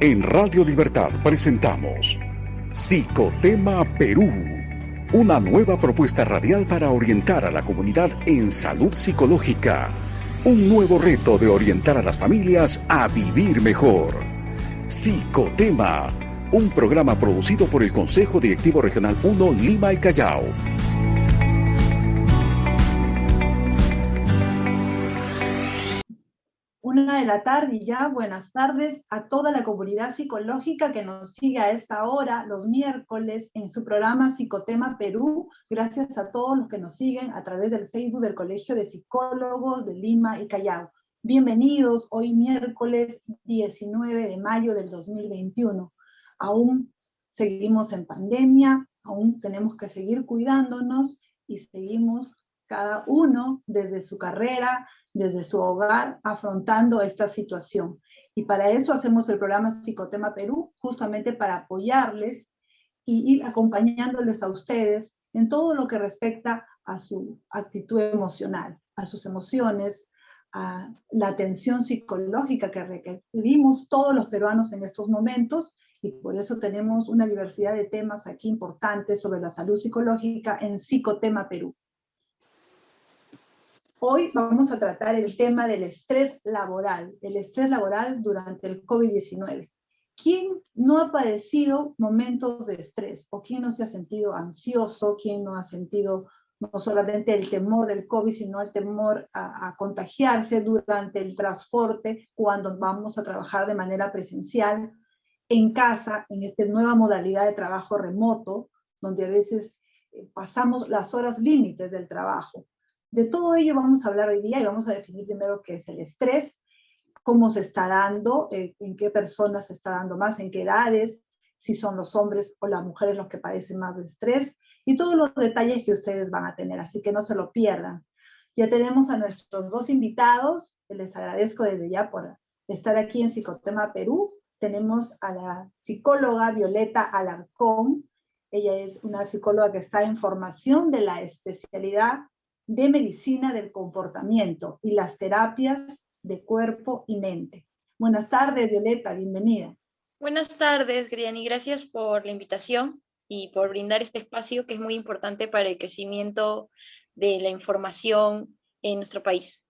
En Radio Libertad presentamos Psicotema Perú, una nueva propuesta radial para orientar a la comunidad en salud psicológica. Un nuevo reto de orientar a las familias a vivir mejor. Psicotema, un programa producido por el Consejo Directivo Regional 1 Lima y Callao. Una de la tarde y ya, buenas tardes a toda la comunidad psicológica que nos sigue a esta hora, los miércoles, en su programa Psicotema Perú. Gracias a todos los que nos siguen a través del Facebook del Colegio de Psicólogos de Lima y Callao. Bienvenidos, hoy miércoles 19 de mayo del 2021. Aún seguimos en pandemia, aún tenemos que seguir cuidándonos y seguimos cada uno desde su carrera, desde su hogar, afrontando esta situación. Y para eso hacemos el programa Psicotema Perú, justamente para apoyarles y ir acompañándoles a ustedes en todo lo que respecta a su actitud emocional, a sus emociones, a la atención psicológica que requerimos todos los peruanos en estos momentos, y por eso tenemos una diversidad de temas aquí importantes sobre la salud psicológica en Psicotema Perú. Hoy vamos a tratar el tema del estrés laboral durante el COVID-19. ¿Quién no ha padecido momentos de estrés? ¿O quién no se ha sentido ansioso? ¿Quién no ha sentido no solamente el temor del COVID, sino el temor a contagiarse durante el transporte cuando vamos a trabajar de manera presencial, en casa, en esta nueva modalidad de trabajo remoto, donde a veces pasamos las horas límites del trabajo? De todo ello vamos a hablar hoy día y vamos a definir primero qué es el estrés, cómo se está dando, en qué personas se está dando más, en qué edades, si son los hombres o las mujeres los que padecen más de estrés, y todos los detalles que ustedes van a tener, así que no se lo pierdan. Ya tenemos a nuestros dos invitados, les agradezco desde ya por estar aquí en Psicotema Perú. Tenemos a la psicóloga Violeta Alarcón. Ella es una psicóloga que está en formación de la especialidad de medicina del comportamiento y las terapias de cuerpo y mente. Buenas tardes, Violeta, bienvenida. Buenas tardes, Griani, gracias por la invitación y por brindar este espacio que es muy importante para el crecimiento de la información en nuestro país.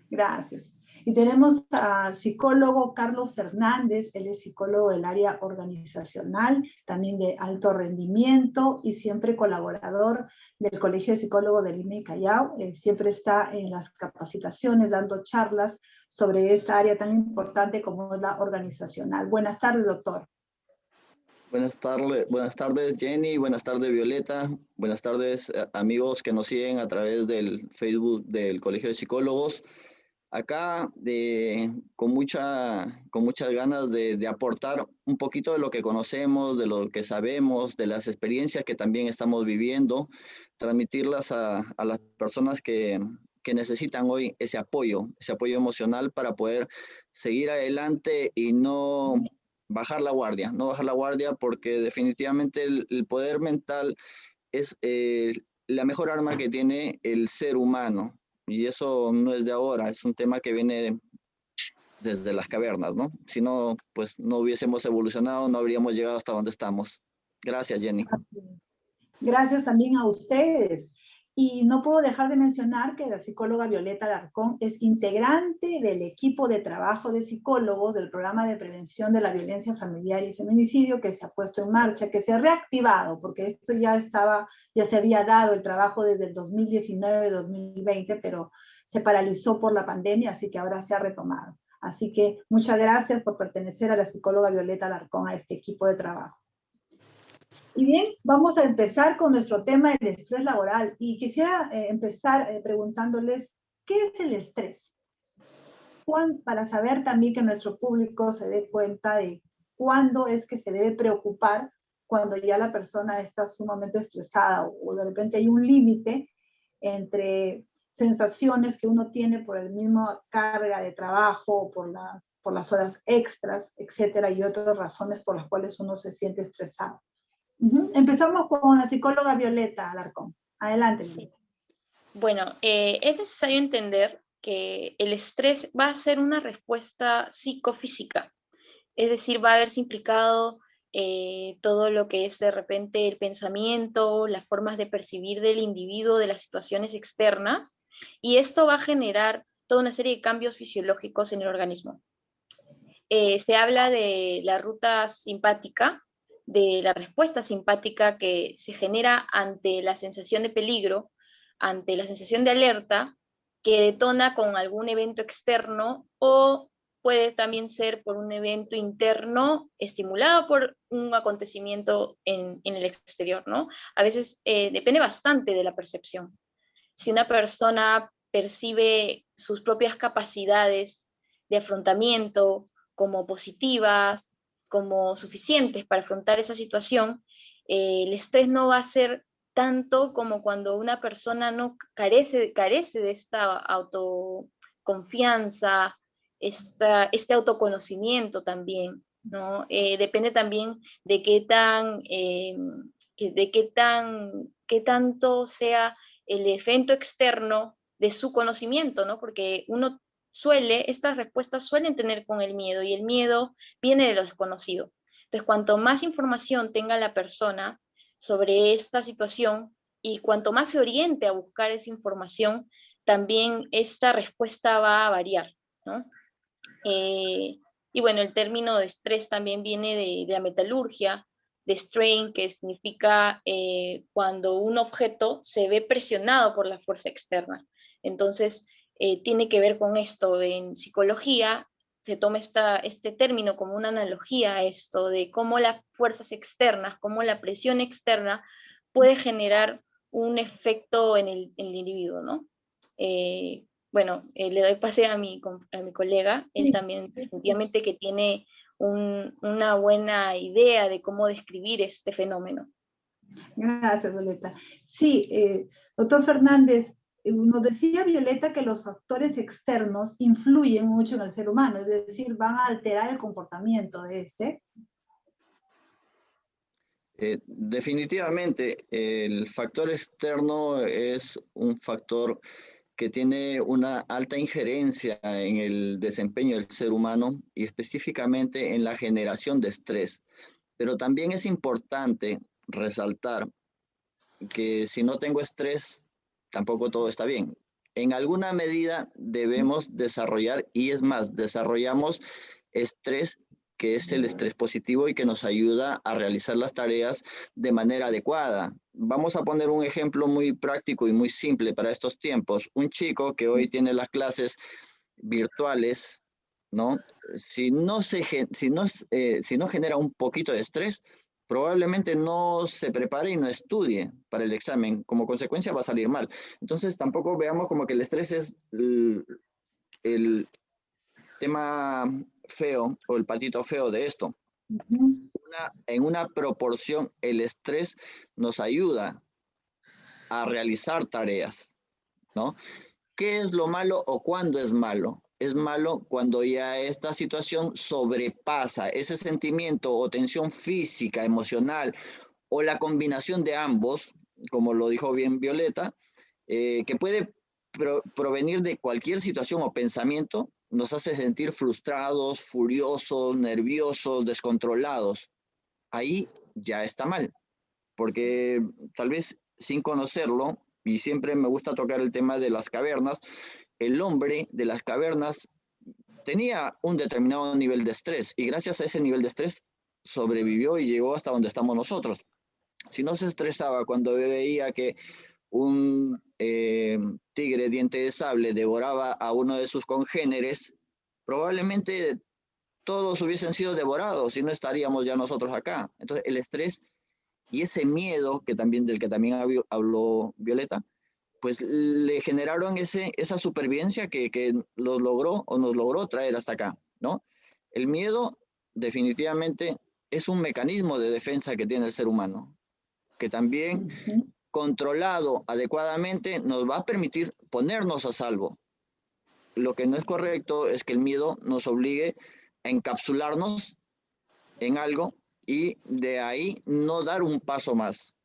Gracias. Y tenemos al psicólogo Carlos Fernández. Él es psicólogo del área organizacional, también de alto rendimiento y siempre colaborador del Colegio de Psicólogos de Lima y Callao. Siempre está en las capacitaciones, dando charlas sobre esta área tan importante como es la organizacional. Buenas tardes, doctor. Buenas tardes Jenny, buenas tardes Violeta, buenas tardes amigos que nos siguen a través del Facebook del Colegio de Psicólogos. Acá con muchas ganas de aportar un poquito de lo que conocemos, de lo que sabemos, de las experiencias que también estamos viviendo, transmitirlas a las personas que necesitan hoy ese apoyo emocional para poder seguir adelante y no bajar la guardia, porque definitivamente el poder mental es la mejor arma que tiene el ser humano. Y eso no es de ahora, es un tema que viene desde las cavernas, ¿no? Si no, pues no hubiésemos evolucionado, no habríamos llegado hasta donde estamos. Gracias, Jenny. Gracias también a ustedes. Y no puedo dejar de mencionar que la psicóloga Violeta Alarcón es integrante del equipo de trabajo de psicólogos del programa de prevención de la violencia familiar y feminicidio que se ha puesto en marcha, que se ha reactivado, porque esto ya se había dado el trabajo desde el 2019-2020, pero se paralizó por la pandemia, así que ahora se ha retomado. Así que muchas gracias por pertenecer a la psicóloga Violeta Alarcón, a este equipo de trabajo. Y bien, vamos a empezar con nuestro tema del estrés laboral. Y quisiera empezar preguntándoles, ¿qué es el estrés? Para saber también que nuestro público se dé cuenta de cuándo es que se debe preocupar cuando ya la persona está sumamente estresada o de repente hay un límite entre sensaciones que uno tiene por el mismo carga de trabajo, por las horas extras, etcétera, y otras razones por las cuales uno se siente estresado. Empezamos con la psicóloga Violeta Alarcón. Adelante, Violeta. Bueno, es necesario entender que el estrés va a ser una respuesta psicofísica. Es decir, va a haberse implicado todo lo que es de repente el pensamiento, las formas de percibir del individuo, de las situaciones externas, y esto va a generar toda una serie de cambios fisiológicos en el organismo. Se habla de la ruta simpática, de la respuesta simpática que se genera ante la sensación de peligro, ante la sensación de alerta, que detona con algún evento externo o puede también ser por un evento interno estimulado por un acontecimiento en el exterior, ¿no? A veces depende bastante de la percepción. Si una persona percibe sus propias capacidades de afrontamiento como positivas, como suficientes para afrontar esa situación, el estrés no va a ser tanto como cuando una persona no carece de esta autoconfianza, este autoconocimiento también, ¿no? Depende también de qué tanto sea el evento externo de su conocimiento, ¿no? Porque estas respuestas suelen tener con el miedo y el miedo viene de lo desconocido. Entonces, cuanto más información tenga la persona sobre esta situación y cuanto más se oriente a buscar esa información, también esta respuesta va a variar, ¿no? Y bueno, el término de estrés también viene de la metalurgia, de strain, que significa cuando un objeto se ve presionado por la fuerza externa. Entonces, tiene que ver con esto. En psicología se toma este término como una analogía a esto, de cómo las fuerzas externas, cómo la presión externa puede generar un efecto en el individuo, ¿no? Bueno, le doy pase a mi colega, él Sí, también sí, sí. definitivamente que tiene una buena idea de cómo describir este fenómeno. Gracias, Violeta. Sí, doctor Fernández, nos decía Violeta que los factores externos influyen mucho en el ser humano, es decir, van a alterar el comportamiento de este. Definitivamente, el factor externo es un factor que tiene una alta injerencia en el desempeño del ser humano y específicamente en la generación de estrés. Pero también es importante resaltar que si no tengo estrés, tampoco todo está bien. En alguna medida debemos desarrollar, y es más, desarrollamos estrés que es el estrés positivo y que nos ayuda a realizar las tareas de manera adecuada. Vamos a poner un ejemplo muy práctico y muy simple para estos tiempos. Un chico que hoy tiene las clases virtuales, ¿no? Si no genera un poquito de estrés, probablemente no se prepare y no estudie para el examen. Como consecuencia va a salir mal. Entonces tampoco veamos como que el estrés es el tema feo o el patito feo de esto. En una proporción, el estrés nos ayuda a realizar tareas, ¿no? ¿Qué es lo malo o cuándo es malo? Es malo cuando ya esta situación sobrepasa ese sentimiento o tensión física, emocional o la combinación de ambos, como lo dijo bien Violeta, que puede provenir de cualquier situación o pensamiento, nos hace sentir frustrados, furiosos, nerviosos, descontrolados. Ahí ya está mal, porque tal vez sin conocerlo, y siempre me gusta tocar el tema de las cavernas, el hombre de las cavernas tenía un determinado nivel de estrés y gracias a ese nivel de estrés sobrevivió y llegó hasta donde estamos nosotros. Si no se estresaba cuando veía que un tigre diente de sable devoraba a uno de sus congéneres, probablemente todos hubiesen sido devorados y no estaríamos ya nosotros acá. Entonces el estrés y ese miedo del que también habló Violeta, pues le generaron esa supervivencia que los logró o nos logró traer hasta acá, ¿no? El miedo definitivamente es un mecanismo de defensa que tiene el ser humano, que también controlado adecuadamente nos va a permitir ponernos a salvo. Lo que no es correcto es que el miedo nos obligue a encapsularnos en algo y de ahí no dar un paso más,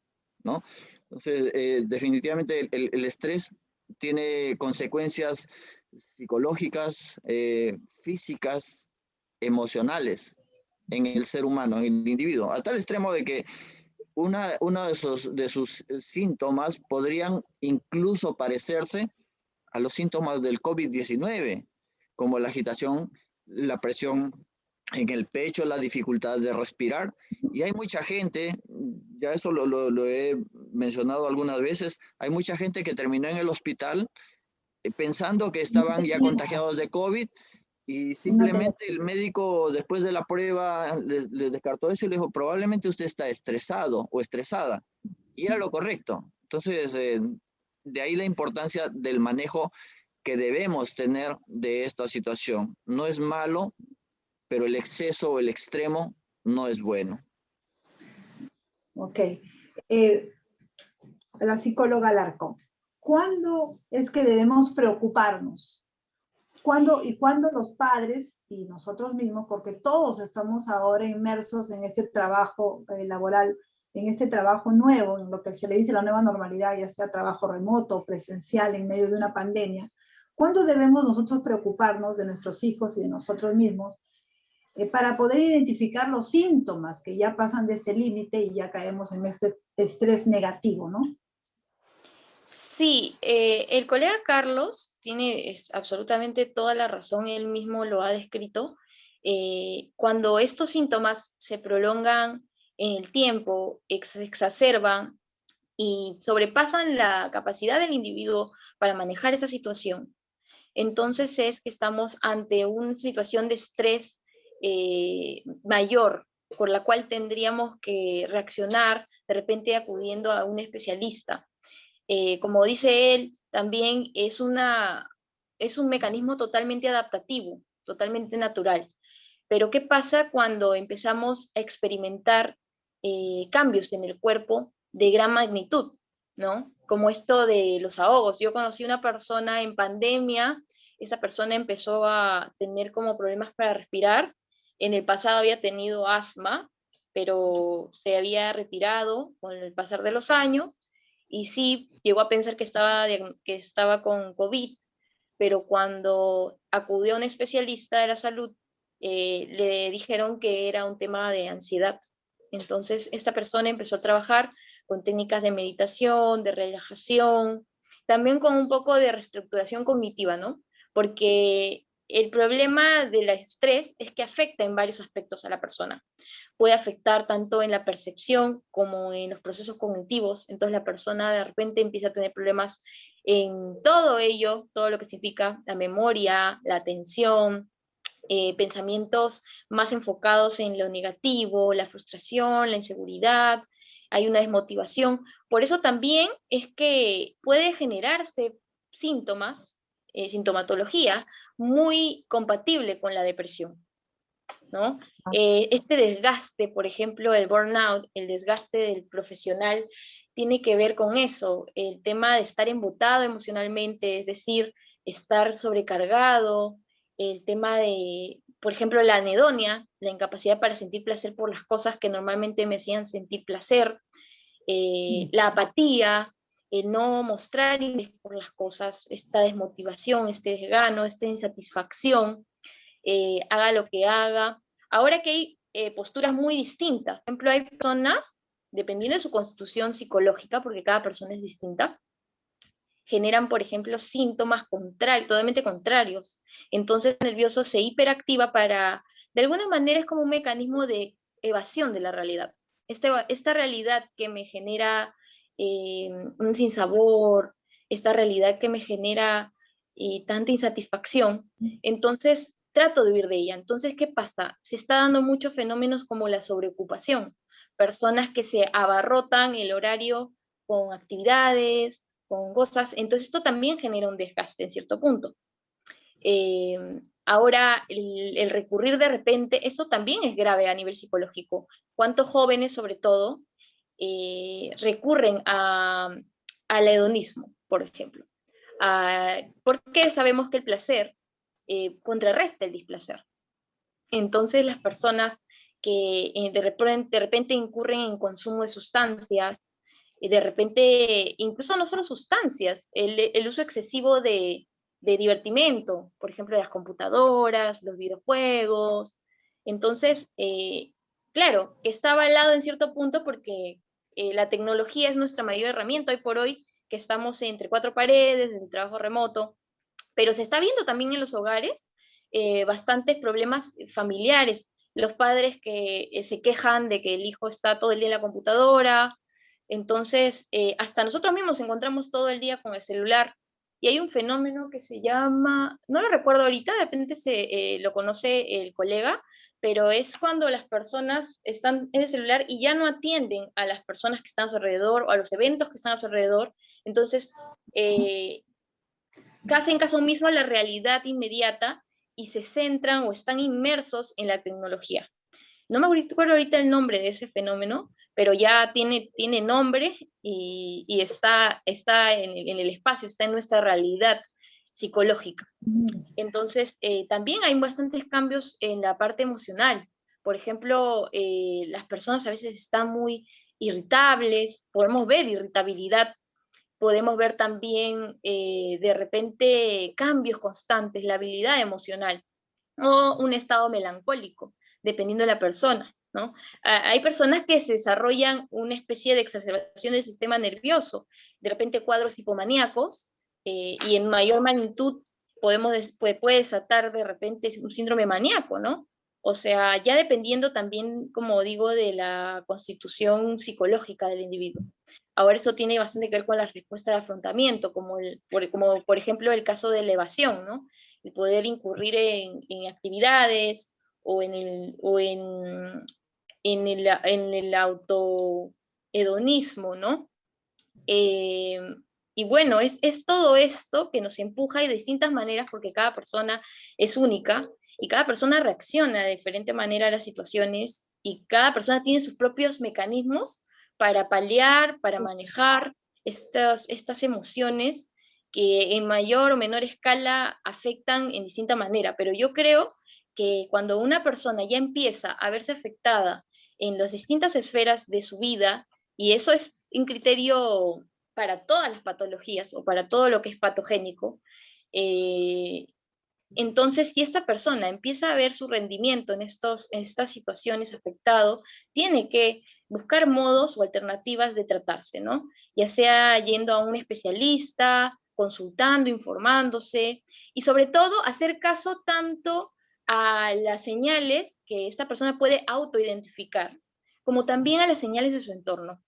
¿no? Entonces, definitivamente el estrés tiene consecuencias psicológicas, físicas, emocionales. en el ser humano, en el individuo, al tal extremo de que uno de sus síntomas podrían incluso parecerse a los síntomas del COVID-19, como la agitación, la presión en el pecho, la dificultad de respirar. Y hay mucha gente, ya eso lo he mencionado algunas veces, hay mucha gente que terminó en el hospital pensando que No estaban ya tenía, contagiados de COVID y no tenía. simplemente el médico después de la prueba le descartó eso y le dijo, probablemente usted está estresado o estresada. Y era lo correcto. Entonces, de ahí la importancia del manejo que debemos tener de esta situación. No es malo, pero el exceso o el extremo no es bueno. Ok. Eh, la psicóloga Alarcón, ¿cuándo es que debemos preocuparnos? ¿Cuándo los padres y nosotros mismos, porque todos estamos ahora inmersos en este trabajo laboral, en este trabajo nuevo, en lo que se le dice la nueva normalidad, ya sea trabajo remoto, presencial, en medio de una pandemia? ¿Cuándo debemos nosotros preocuparnos de nuestros hijos y de nosotros mismos para poder identificar los síntomas que ya pasan de este límite y ya caemos en este estrés negativo, ¿no? Sí, el colega Carlos tiene absolutamente toda la razón, él mismo lo ha descrito. Cuando estos síntomas se prolongan en el tiempo, exacerban y sobrepasan la capacidad del individuo para manejar esa situación, entonces es que estamos ante una situación de estrés mayor, por la cual tendríamos que reaccionar de repente acudiendo a un especialista. Como dice él, también es un mecanismo totalmente adaptativo, totalmente natural. Pero ¿qué pasa cuando empezamos a experimentar cambios en el cuerpo de gran magnitud, ¿no? Como esto de los ahogos. Yo conocí una persona en pandemia, esa persona empezó a tener como problemas para respirar. En el pasado había tenido asma, pero se había retirado con el pasar de los años y sí llegó a pensar que estaba con COVID, pero cuando acudió a un especialista de la salud, le dijeron que era un tema de ansiedad. Entonces, esta persona empezó a trabajar con técnicas de meditación, de relajación, también con un poco de reestructuración cognitiva, ¿no? Porque el problema del estrés es que afecta en varios aspectos a la persona. Puede afectar tanto en la percepción como en los procesos cognitivos. Entonces la persona de repente empieza a tener problemas en todo ello, todo lo que significa la memoria, la atención, pensamientos más enfocados en lo negativo, la frustración, la inseguridad, hay una desmotivación. Por eso también es que puede generarse síntomas, sintomatología muy compatible con la depresión, ¿no? Este desgaste, por ejemplo, el burnout, el desgaste del profesional, tiene que ver con eso, el tema de estar embotado emocionalmente, es decir, estar sobrecargado, el tema de, por ejemplo, la anedonia, la incapacidad para sentir placer por las cosas que normalmente me hacían sentir placer, la apatía, el no mostrar interés por las cosas, esta desmotivación, este desgano, esta insatisfacción, haga lo que haga. Ahora que hay posturas muy distintas, por ejemplo, hay personas, dependiendo de su constitución psicológica, porque cada persona es distinta, generan, por ejemplo, síntomas totalmente contrarios. Entonces, el nervioso se hiperactiva para, de alguna manera, es como un mecanismo de evasión de la realidad. Esta realidad que me genera un sinsabor, esta realidad que me genera tanta insatisfacción, entonces trato de huir de ella. Entonces, ¿qué pasa? Se está dando muchos fenómenos como la sobreocupación, personas que se abarrotan el horario con actividades, con cosas, entonces esto también genera un desgaste en cierto punto. Ahora, el recurrir de repente, eso también es grave a nivel psicológico. ¿Cuántos jóvenes, sobre todo, recurren al hedonismo, por ejemplo? Porque sabemos que el placer contrarresta el displacer. Entonces, las personas que de repente incurren en consumo de sustancias, de repente, incluso no solo sustancias, el uso excesivo de divertimento, por ejemplo, las computadoras, los videojuegos, Entonces, claro, que está avalado en cierto punto porque la tecnología es nuestra mayor herramienta hoy por hoy, que estamos entre cuatro paredes, del trabajo remoto, pero se está viendo también en los hogares bastantes problemas familiares. Los padres que se quejan de que el hijo está todo el día en la computadora, entonces hasta nosotros mismos encontramos todo el día con el celular. Y hay un fenómeno que se llama, no lo recuerdo ahorita, de repente lo conoce el colega, pero es cuando las personas están en el celular y ya no atienden a las personas que están a su alrededor o a los eventos que están a su alrededor. Entonces, hacen caso omiso a la realidad inmediata y se centran o están inmersos en la tecnología. No me acuerdo ahorita el nombre de ese fenómeno, pero ya tiene nombre y está en el espacio, está en nuestra realidad psicológica. Entonces, también hay bastantes cambios en la parte emocional. Por ejemplo, las personas a veces están muy irritables, podemos ver irritabilidad, podemos ver también de repente cambios constantes, la habilidad emocional o un estado melancólico, dependiendo de la persona, ¿no? Hay personas que se desarrollan una especie de exacerbación del sistema nervioso, de repente cuadros hipomaníacos, y en mayor magnitud puede desatar de repente un síndrome maníaco, ¿no? O sea, ya dependiendo también, como digo, de la constitución psicológica del individuo. Ahora eso tiene bastante que ver con la respuesta de afrontamiento, como por ejemplo el caso de la evasión, ¿no? El poder incurrir en actividades o en el autohedonismo, ¿no? Y bueno, es todo esto que nos empuja de distintas maneras porque cada persona es única y cada persona reacciona de diferente manera a las situaciones y cada persona tiene sus propios mecanismos para paliar, para manejar estas emociones que en mayor o menor escala afectan en distinta manera. Pero yo creo que cuando una persona ya empieza a verse afectada en las distintas esferas de su vida, y eso es un criterio para todas las patologías o para todo lo que es patogénico, entonces si esta persona empieza a ver su rendimiento en estas situaciones afectado, tiene que buscar modos o alternativas de tratarse, ¿no? Ya sea yendo a un especialista, consultando, informándose, y sobre todo hacer caso tanto a las señales que esta persona puede autoidentificar, como también a las señales de su entorno,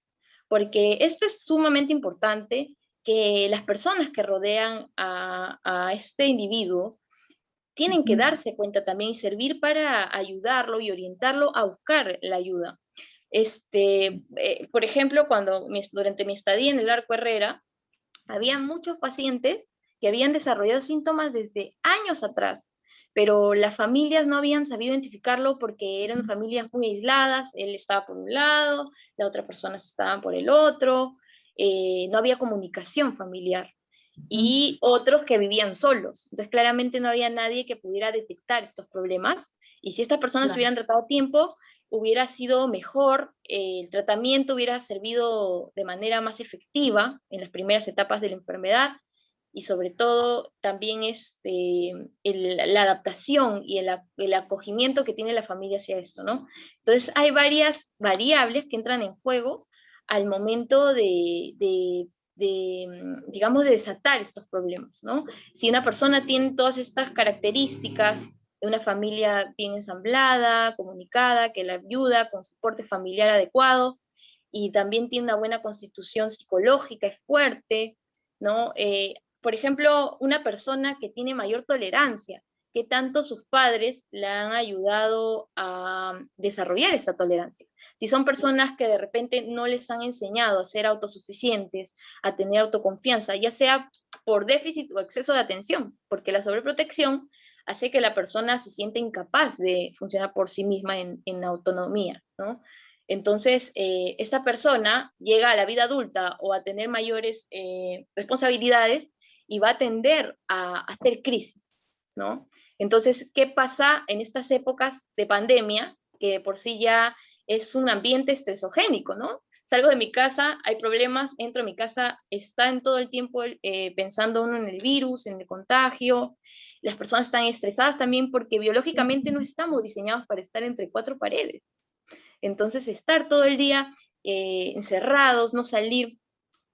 porque esto es sumamente importante, que las personas que rodean a este individuo tienen que darse cuenta también y servir para ayudarlo y orientarlo a buscar la ayuda. Por ejemplo, durante mi estadía en el Arco Herrera, había muchos pacientes que habían desarrollado síntomas desde años atrás, pero las familias no habían sabido identificarlo porque eran familias muy aisladas, él estaba por un lado, la otra persona estaba por el otro, no había comunicación familiar, y otros que vivían solos. Entonces claramente no había nadie que pudiera detectar estos problemas, y si estas personas se hubieran tratado a tiempo, hubiera sido mejor, el tratamiento hubiera servido de manera más efectiva en las primeras etapas de la enfermedad, y sobre todo también la adaptación y el acogimiento que tiene la familia hacia esto, ¿no? Entonces hay varias variables que entran en juego al momento digamos, de desatar estos problemas, ¿no? Si una persona tiene todas estas características de una familia bien ensamblada, comunicada, que la ayuda con soporte familiar adecuado, y también tiene una buena constitución psicológica, es fuerte, ¿no? Por ejemplo, una persona que tiene mayor tolerancia, que tanto sus padres le han ayudado a desarrollar esta tolerancia. Si son personas que de repente no les han enseñado a ser autosuficientes, a tener autoconfianza, ya sea por déficit o exceso de atención, porque la sobreprotección hace que la persona se sienta incapaz de funcionar por sí misma en autonomía, ¿no? Entonces, esta persona llega a la vida adulta o a tener mayores responsabilidades y va a tender a hacer crisis, ¿no? Entonces, ¿qué pasa en estas épocas de pandemia? Que por sí ya es un ambiente estresogénico, ¿no? Salgo de mi casa, hay problemas, entro a mi casa, está en todo el tiempo pensando uno en el virus, en el contagio, las personas están estresadas también porque biológicamente no estamos diseñados para estar entre cuatro paredes. Entonces, estar todo el día encerrados, no salir,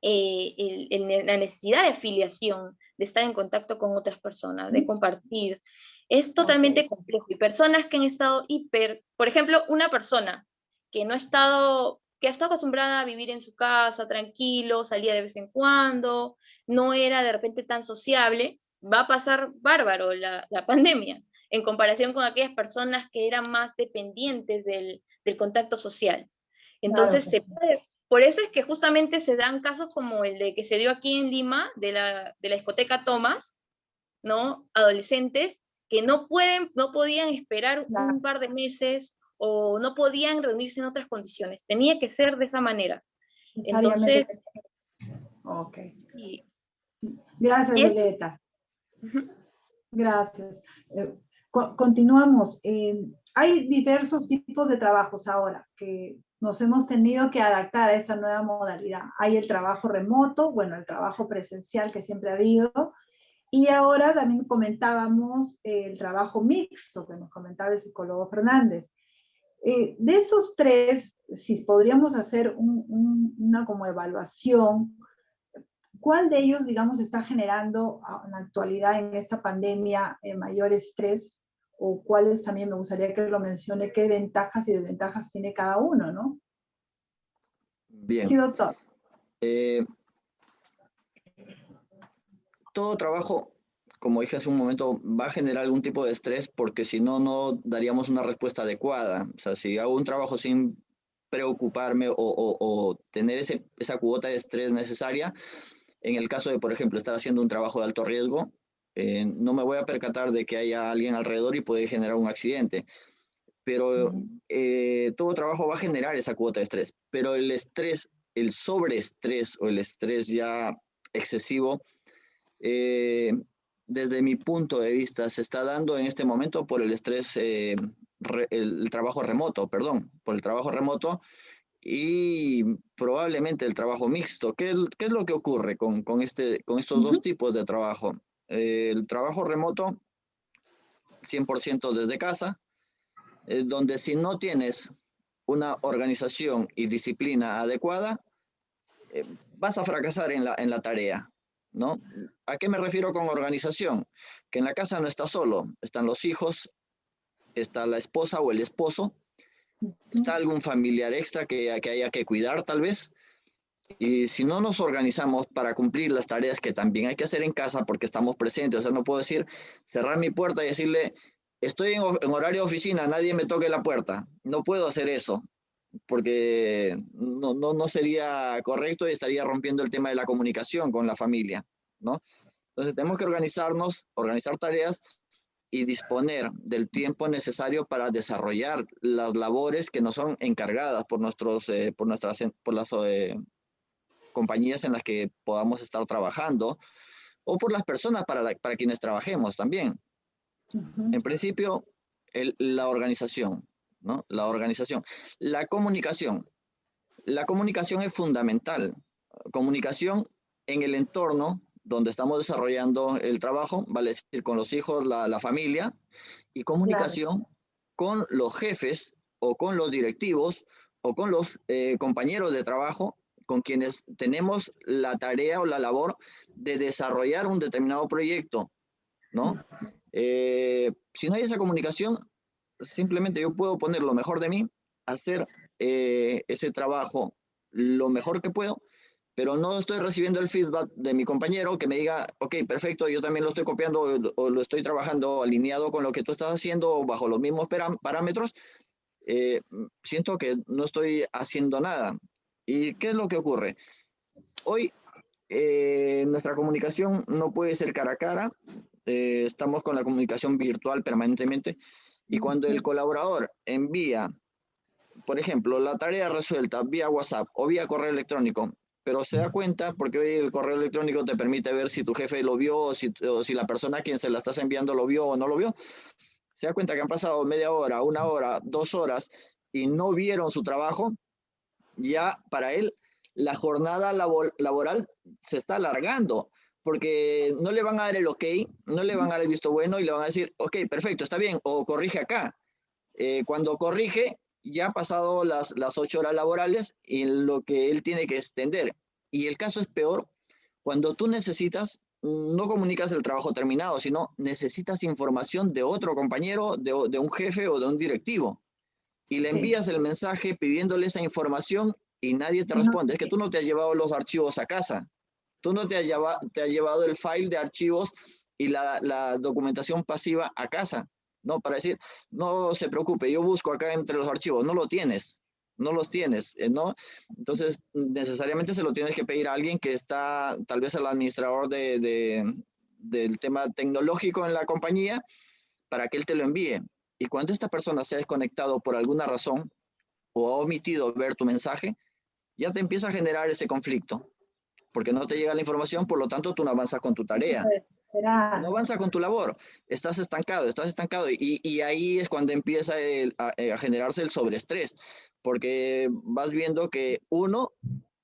la necesidad de afiliación, de estar en contacto con otras personas, de compartir, es totalmente complejo. Y personas que han estado por ejemplo, una persona que no ha estado, que ha estado acostumbrada a vivir en su casa, tranquilo, salía de vez en cuando, no era de repente tan sociable, va a pasar bárbaro la pandemia, en comparación con aquellas personas que eran más dependientes del contacto social. Claro Entonces, que sí. por eso es que justamente se dan casos como el de que se dio aquí en Lima, de la discoteca Thomas, ¿no? Adolescentes que no podían esperar Claro, un par de meses o no podían reunirse en otras condiciones. Tenía que ser de esa manera. necesariamente. Entonces, Ok. sí, Gracias, es... Violeta. Ujú. Gracias. Continuamos. Hay diversos tipos de trabajos ahora que nos hemos tenido que adaptar a esta nueva modalidad. Hay el trabajo remoto, bueno, el trabajo presencial que siempre ha habido, y ahora también comentábamos el trabajo mixto que nos comentaba el psicólogo Fernández. De esos tres, si podríamos hacer una como evaluación, ¿cuál de ellos, digamos, está generando en la actualidad en esta pandemia mayor estrés? ¿O cuáles también me gustaría que lo mencione, qué ventajas y desventajas tiene cada uno, ¿no? Sí, Bien. doctor. Todo trabajo, como dije hace un momento, va a generar algún tipo de estrés porque si no, no daríamos una respuesta adecuada. O sea, si hago un trabajo sin preocuparme o tener esa cuota de estrés necesaria, en el caso de, por ejemplo, estar haciendo un trabajo de alto riesgo, no me voy a percatar de que haya alguien alrededor y puede generar un accidente. Pero todo trabajo va a generar esa cuota de estrés. Pero el estrés, el sobreestrés o el estrés ya excesivo, eh, desde mi punto de vista, se está dando en este momento por el estrés, el trabajo remoto, perdón, por el trabajo remoto y probablemente el trabajo mixto. ¿Qué es lo que ocurre con estos dos tipos de trabajo? El trabajo remoto, 100% desde casa, donde si no tienes una organización y disciplina adecuada, vas a fracasar en la tarea, ¿no? ¿A qué me refiero con organización? Que en la casa no estás solo, están los hijos, está la esposa o el esposo, está algún familiar extra que haya que cuidar tal vez, y si no nos organizamos para cumplir las tareas que también hay que hacer en casa porque estamos presentes, o sea, no puedo decir, cerrar mi puerta y decirle, estoy en horario de oficina, nadie me toque la puerta, no puedo hacer eso, porque no sería correcto y estaría rompiendo el tema de la comunicación con la familia, ¿no? Entonces tenemos que organizarnos, organizar tareas y disponer del tiempo necesario para desarrollar las labores que nos son encargadas por las compañías en las que podamos estar trabajando o por las personas para quienes trabajemos también. En principio, la organización, ¿no? La organización. La comunicación. La comunicación es fundamental. Comunicación en el entorno donde estamos desarrollando el trabajo, vale decir, con los hijos, la familia, y Claro. comunicación con los jefes o con los directivos o con los compañeros de trabajo con quienes tenemos la tarea o la labor de desarrollar un determinado proyecto, ¿no? Si no hay esa comunicación, simplemente yo puedo poner lo mejor de mí, hacer ese trabajo lo mejor que puedo, pero no estoy recibiendo el feedback de mi compañero que me diga, ok, perfecto, yo también lo estoy copiando o lo estoy trabajando alineado con lo que tú estás haciendo o bajo los mismos parámetros. Siento que no estoy haciendo nada. ¿Y qué es lo que ocurre? Hoy nuestra comunicación no puede ser cara a cara, estamos con la comunicación virtual permanentemente y cuando el colaborador envía, por ejemplo, la tarea resuelta vía WhatsApp o vía correo electrónico, pero se da cuenta, porque hoy el correo electrónico te permite ver si tu jefe lo vio o si la persona a quien se la estás enviando lo vio o no lo vio, se da cuenta que han pasado media hora, una hora, 2 horas y no vieron su trabajo, ya para él la jornada laboral se está alargando porque no le van a dar el ok, no le van a dar el visto bueno y le van a decir, ok, perfecto, está bien, o corrige acá. Cuando corrige, ya ha pasado las 8 horas laborales y lo que él tiene que extender. Y el caso es peor cuando tú necesitas, no comunicas el trabajo terminado, sino necesitas información de otro compañero, de un jefe o de un directivo. Y le envías el mensaje pidiéndole esa información y nadie te responde. Es que tú no te has llevado los archivos a casa. Tú no te has llevado el file de archivos y la documentación pasiva a casa, ¿no? Para decir, no se preocupe, yo busco acá entre los archivos, no lo tienes, no los tienes, ¿no? Entonces, necesariamente se lo tienes que pedir a alguien que está, tal vez al administrador del tema tecnológico en la compañía, para que él te lo envíe. Y cuando esta persona se ha desconectado por alguna razón o ha omitido ver tu mensaje, ya te empieza a generar ese conflicto, porque no te llega la información, por lo tanto tú no avanzas con tu tarea. No avanzas con tu labor, estás estancado y ahí es cuando empieza a generarse el sobreestrés, porque vas viendo que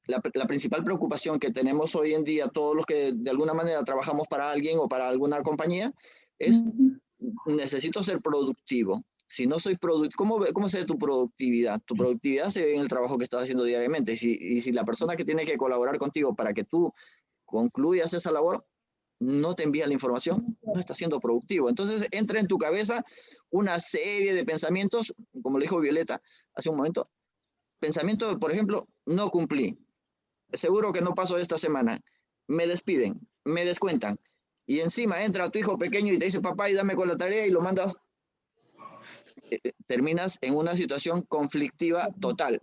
la principal preocupación que tenemos hoy en día, todos los que de alguna manera trabajamos para alguien o para alguna compañía, es necesito ser productivo. Si no soy productivo, ¿cómo se ve tu productividad? Tu productividad se ve en el trabajo que estás haciendo diariamente. Y si la persona que tiene que colaborar contigo para que tú concluyas esa labor no te envía la información, no está siendo productivo. Entonces entra en tu cabeza una serie de pensamientos, como le dijo Violeta hace un momento, pensamiento, por ejemplo, no cumplí, seguro que no paso esta semana, me despiden, me descuentan, y encima entra tu hijo pequeño y te dice, papá, y dame con la tarea, y lo mandas, terminas en una situación conflictiva total.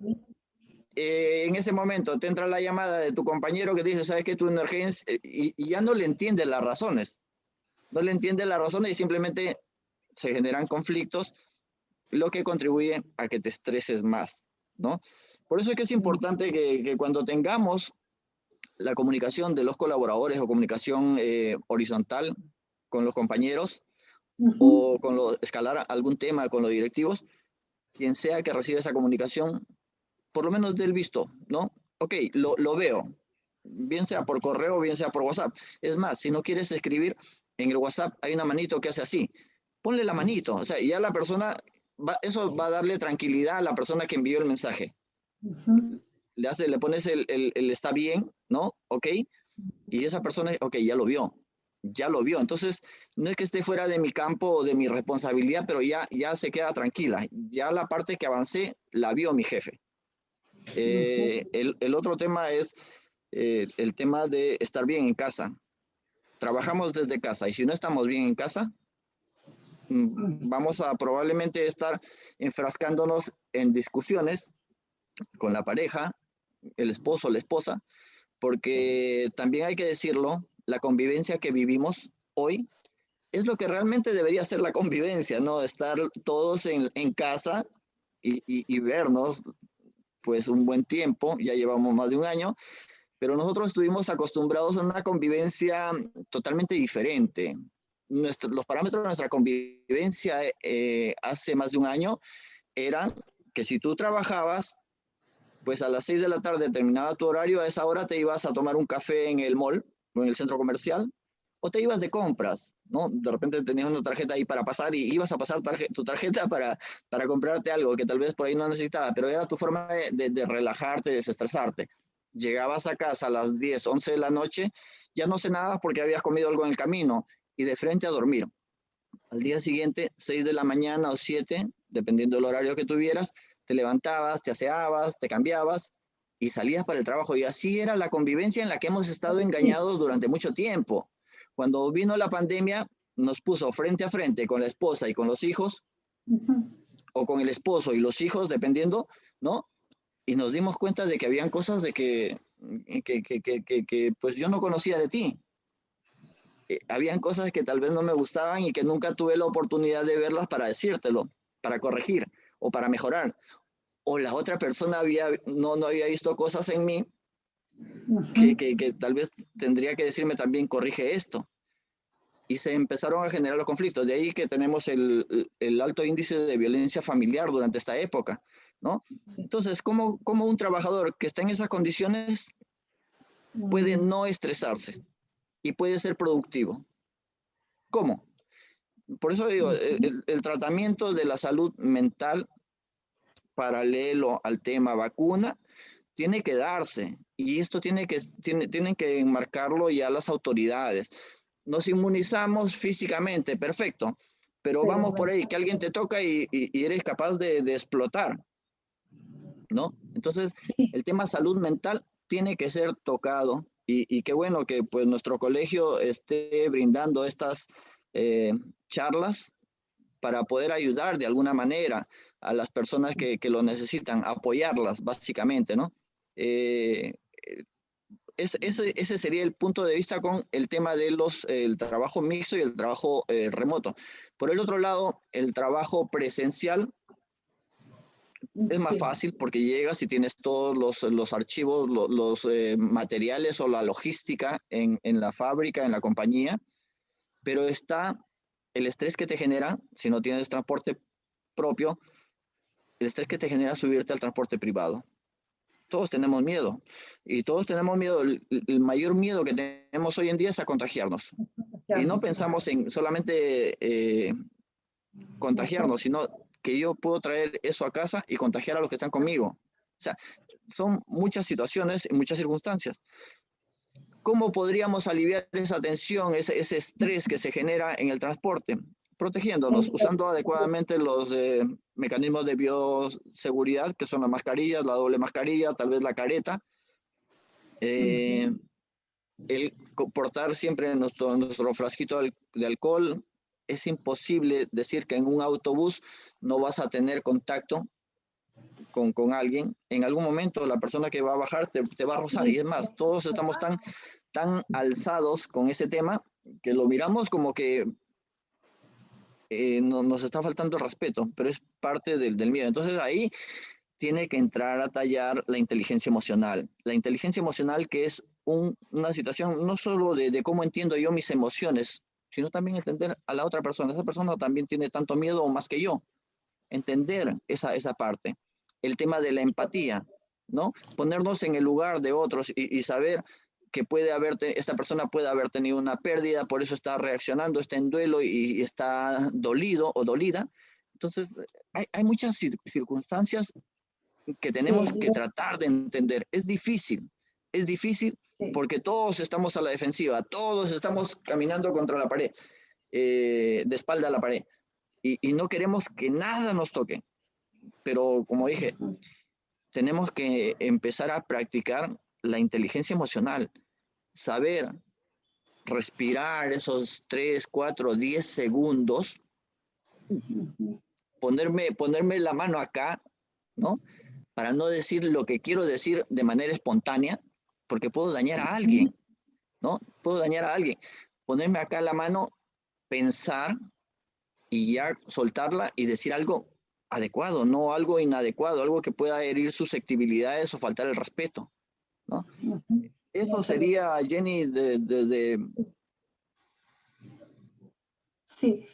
En ese momento te entra la llamada de tu compañero que te dice, ¿sabes qué? Tu emergencia, y ya no le entiende las razones. No le entiende las razones y simplemente se generan conflictos, lo que contribuye a que te estreses más, ¿no? Por eso es que es importante que cuando tengamos la comunicación de los colaboradores o comunicación horizontal con los compañeros o escalar algún tema con los directivos, quien sea que reciba esa comunicación, por lo menos del visto, ¿no? Ok, lo veo, bien sea por correo, bien sea por WhatsApp. Es más, si no quieres escribir, en el WhatsApp hay una manito que hace así. Ponle la manito, o sea, ya la persona, eso va a darle tranquilidad a la persona que envió el mensaje. Le pones el está bien, ¿no? Ok, y esa persona, ok, ya lo vio. Entonces, no es que esté fuera de mi campo o de mi responsabilidad, pero ya se queda tranquila. Ya la parte que avancé la vio mi jefe. El otro tema es el tema de estar bien en casa. Trabajamos desde casa y si no estamos bien en casa, vamos a probablemente estar enfrascándonos en discusiones con la pareja, el esposo o la esposa, porque también hay que decirlo, la convivencia que vivimos hoy es lo que realmente debería ser la convivencia, ¿no? Estar todos en casa y vernos pues un buen tiempo, ya llevamos más de un año, pero nosotros estuvimos acostumbrados a una convivencia totalmente diferente. Los parámetros de nuestra convivencia hace más de un año eran que si tú trabajabas, pues a las 6 de la tarde terminaba tu horario, a esa hora te ibas a tomar un café en el mall o en el centro comercial, o te ibas de compras, ¿no? De repente tenías una tarjeta ahí para pasar y ibas a pasar tu tarjeta para comprarte algo que tal vez por ahí no necesitabas, pero era tu forma de relajarte, de desestresarte. Llegabas a casa a las 10, 11 de la noche, ya no cenabas porque habías comido algo en el camino y de frente a dormir. Al día siguiente, 6 de la mañana o 7, dependiendo del horario que tuvieras, te levantabas, te aseabas, te cambiabas y salías para el trabajo. Y así era la convivencia en la que hemos estado engañados durante mucho tiempo. Cuando vino la pandemia, nos puso frente a frente con la esposa y con los hijos, o con el esposo y los hijos, dependiendo, ¿no? Y nos dimos cuenta de que habían cosas de que pues yo no conocía de ti. Habían cosas que tal vez no me gustaban y que nunca tuve la oportunidad de verlas para decírtelo, para corregir o para mejorar. O la otra persona no había visto cosas en mí que tal vez tendría que decirme también, corrige esto. Y se empezaron a generar los conflictos. De ahí que tenemos el alto índice de violencia familiar durante esta época, ¿no? Entonces, ¿cómo un trabajador que está en esas condiciones puede no estresarse? y puede ser productivo. ¿Cómo? Por eso digo, el tratamiento de la salud mental paralelo al tema vacuna tiene que darse, y esto tienen que enmarcarlo ya las autoridades. Nos inmunizamos físicamente, perfecto, pero vamos por ahí, que alguien te toca y eres capaz de explotar, ¿no? Entonces, el tema salud mental tiene que ser tocado, y qué bueno que pues nuestro colegio esté brindando estas charlas para poder ayudar de alguna manera a las personas que lo necesitan, apoyarlas básicamente, ¿no? Ese sería el punto de vista con el tema de el trabajo mixto y el trabajo remoto. Por el otro lado, el trabajo presencial es más fácil porque llegas y tienes todos los archivos, los materiales o la logística en la fábrica, en la compañía, pero está el estrés que te genera si no tienes transporte propio, el estrés que te genera subirte al transporte privado. Todos tenemos miedo, y todos tenemos miedo. El mayor miedo que tenemos hoy en día es a contagiarnos. Y no pensamos en solamente contagiarnos, sino que yo puedo traer eso a casa y contagiar a los que están conmigo. O sea, son muchas situaciones y muchas circunstancias. ¿Cómo podríamos aliviar esa tensión, ese estrés que se genera en el transporte? Protegiéndonos, usando adecuadamente los mecanismos de bioseguridad, que son las mascarillas, la doble mascarilla, tal vez la careta. El portar siempre nuestro frasquito de alcohol. Es imposible decir que en un autobús no vas a tener contacto con alguien. En algún momento la persona que va a bajar te va a rozar, y es más, todos estamos tan alzados con ese tema que lo miramos como que nos está faltando el respeto, pero es parte del miedo. Entonces ahí tiene que entrar a tallar la inteligencia emocional. La inteligencia emocional, que es una situación no solo de cómo entiendo yo mis emociones, sino también entender a la otra persona. Esa persona también tiene tanto miedo o más que yo. Entender esa parte. El tema de la empatía, ¿no? Ponernos en el lugar de otros y saber que esta persona puede haber tenido una pérdida, por eso está reaccionando, está en duelo y está dolido o dolida. Entonces, hay muchas circunstancias que tenemos que tratar de entender. Es difícil porque todos estamos a la defensiva, todos estamos caminando contra la pared, de espalda a la pared, y no queremos que nada nos toque. Pero como dije, tenemos que empezar a practicar la inteligencia emocional, saber respirar esos 3, 4, 10 segundos, ponerme la mano acá, ¿no? Para no decir lo que quiero decir de manera espontánea, porque puedo dañar a alguien, ¿no? Puedo dañar a alguien. Ponerme acá la mano, pensar y ya soltarla y decir algo adecuado, no algo inadecuado, algo que pueda herir susceptibilidades o faltar el respeto, ¿no? Eso sería, Jenny, Sí.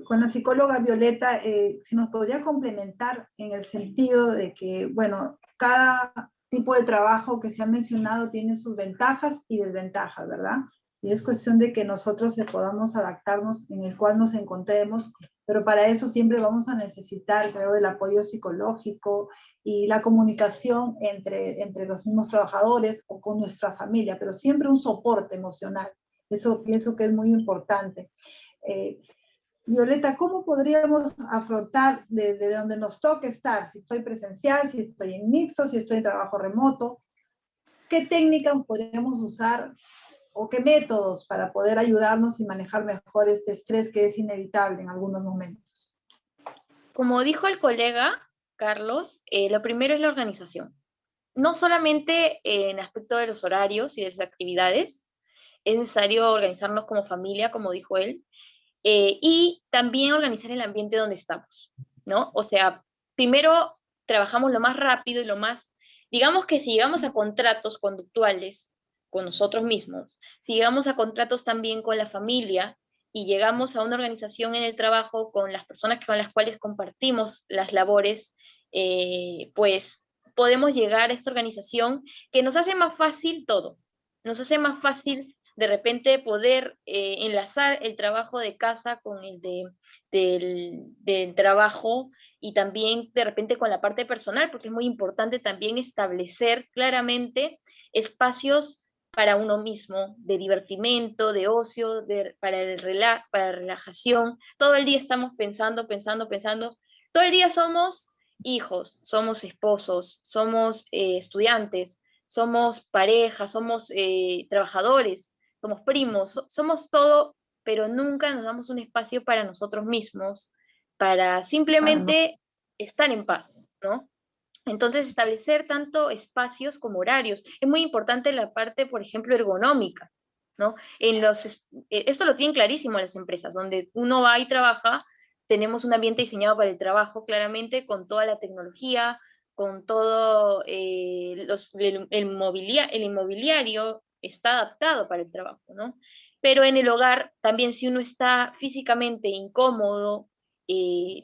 Con la psicóloga Violeta, si nos podría complementar en el sentido de que, bueno, cada tipo de trabajo que se ha mencionado tiene sus ventajas y desventajas, ¿verdad? Y es cuestión de que nosotros podamos adaptarnos en el cual nos encontremos, pero para eso siempre vamos a necesitar, creo, el apoyo psicológico y la comunicación entre los mismos trabajadores o con nuestra familia, pero siempre un soporte emocional. Eso pienso que es muy importante. Violeta, ¿cómo podríamos afrontar desde donde nos toque estar? Si estoy presencial, si estoy en mixto, si estoy en trabajo remoto. ¿Qué técnicas podríamos usar o qué métodos para poder ayudarnos y manejar mejor este estrés que es inevitable en algunos momentos? Como dijo el colega Carlos, lo primero es la organización. No solamente en aspecto de los horarios y de las actividades, es necesario organizarnos como familia, como dijo él, y también organizar el ambiente donde estamos, ¿no? O sea, primero trabajamos lo más rápido y lo más, digamos que si llegamos a contratos conductuales con nosotros mismos, si llegamos a contratos también con la familia y llegamos a una organización en el trabajo con las personas con las cuales compartimos las labores, pues podemos llegar a esta organización que nos hace más fácil todo, nos hace más fácil de repente poder enlazar el trabajo de casa con el del trabajo, y también de repente con la parte personal, porque es muy importante también establecer claramente espacios para uno mismo, de divertimento, de ocio, para relajación. Todo el día estamos pensando, pensando, pensando. Todo el día somos hijos, somos esposos, somos estudiantes, somos pareja, somos trabajadores, somos primos, somos todo, pero nunca nos damos un espacio para nosotros mismos, para simplemente estar en paz, ¿no? Entonces, establecer tanto espacios como horarios. Es muy importante la parte, por ejemplo, ergonómica, ¿no? Esto lo tienen clarísimo las empresas, donde uno va y trabaja, tenemos un ambiente diseñado para el trabajo, claramente, con toda la tecnología, con todo el inmobiliario está adaptado para el trabajo, ¿no? Pero en el hogar, también si uno está físicamente incómodo,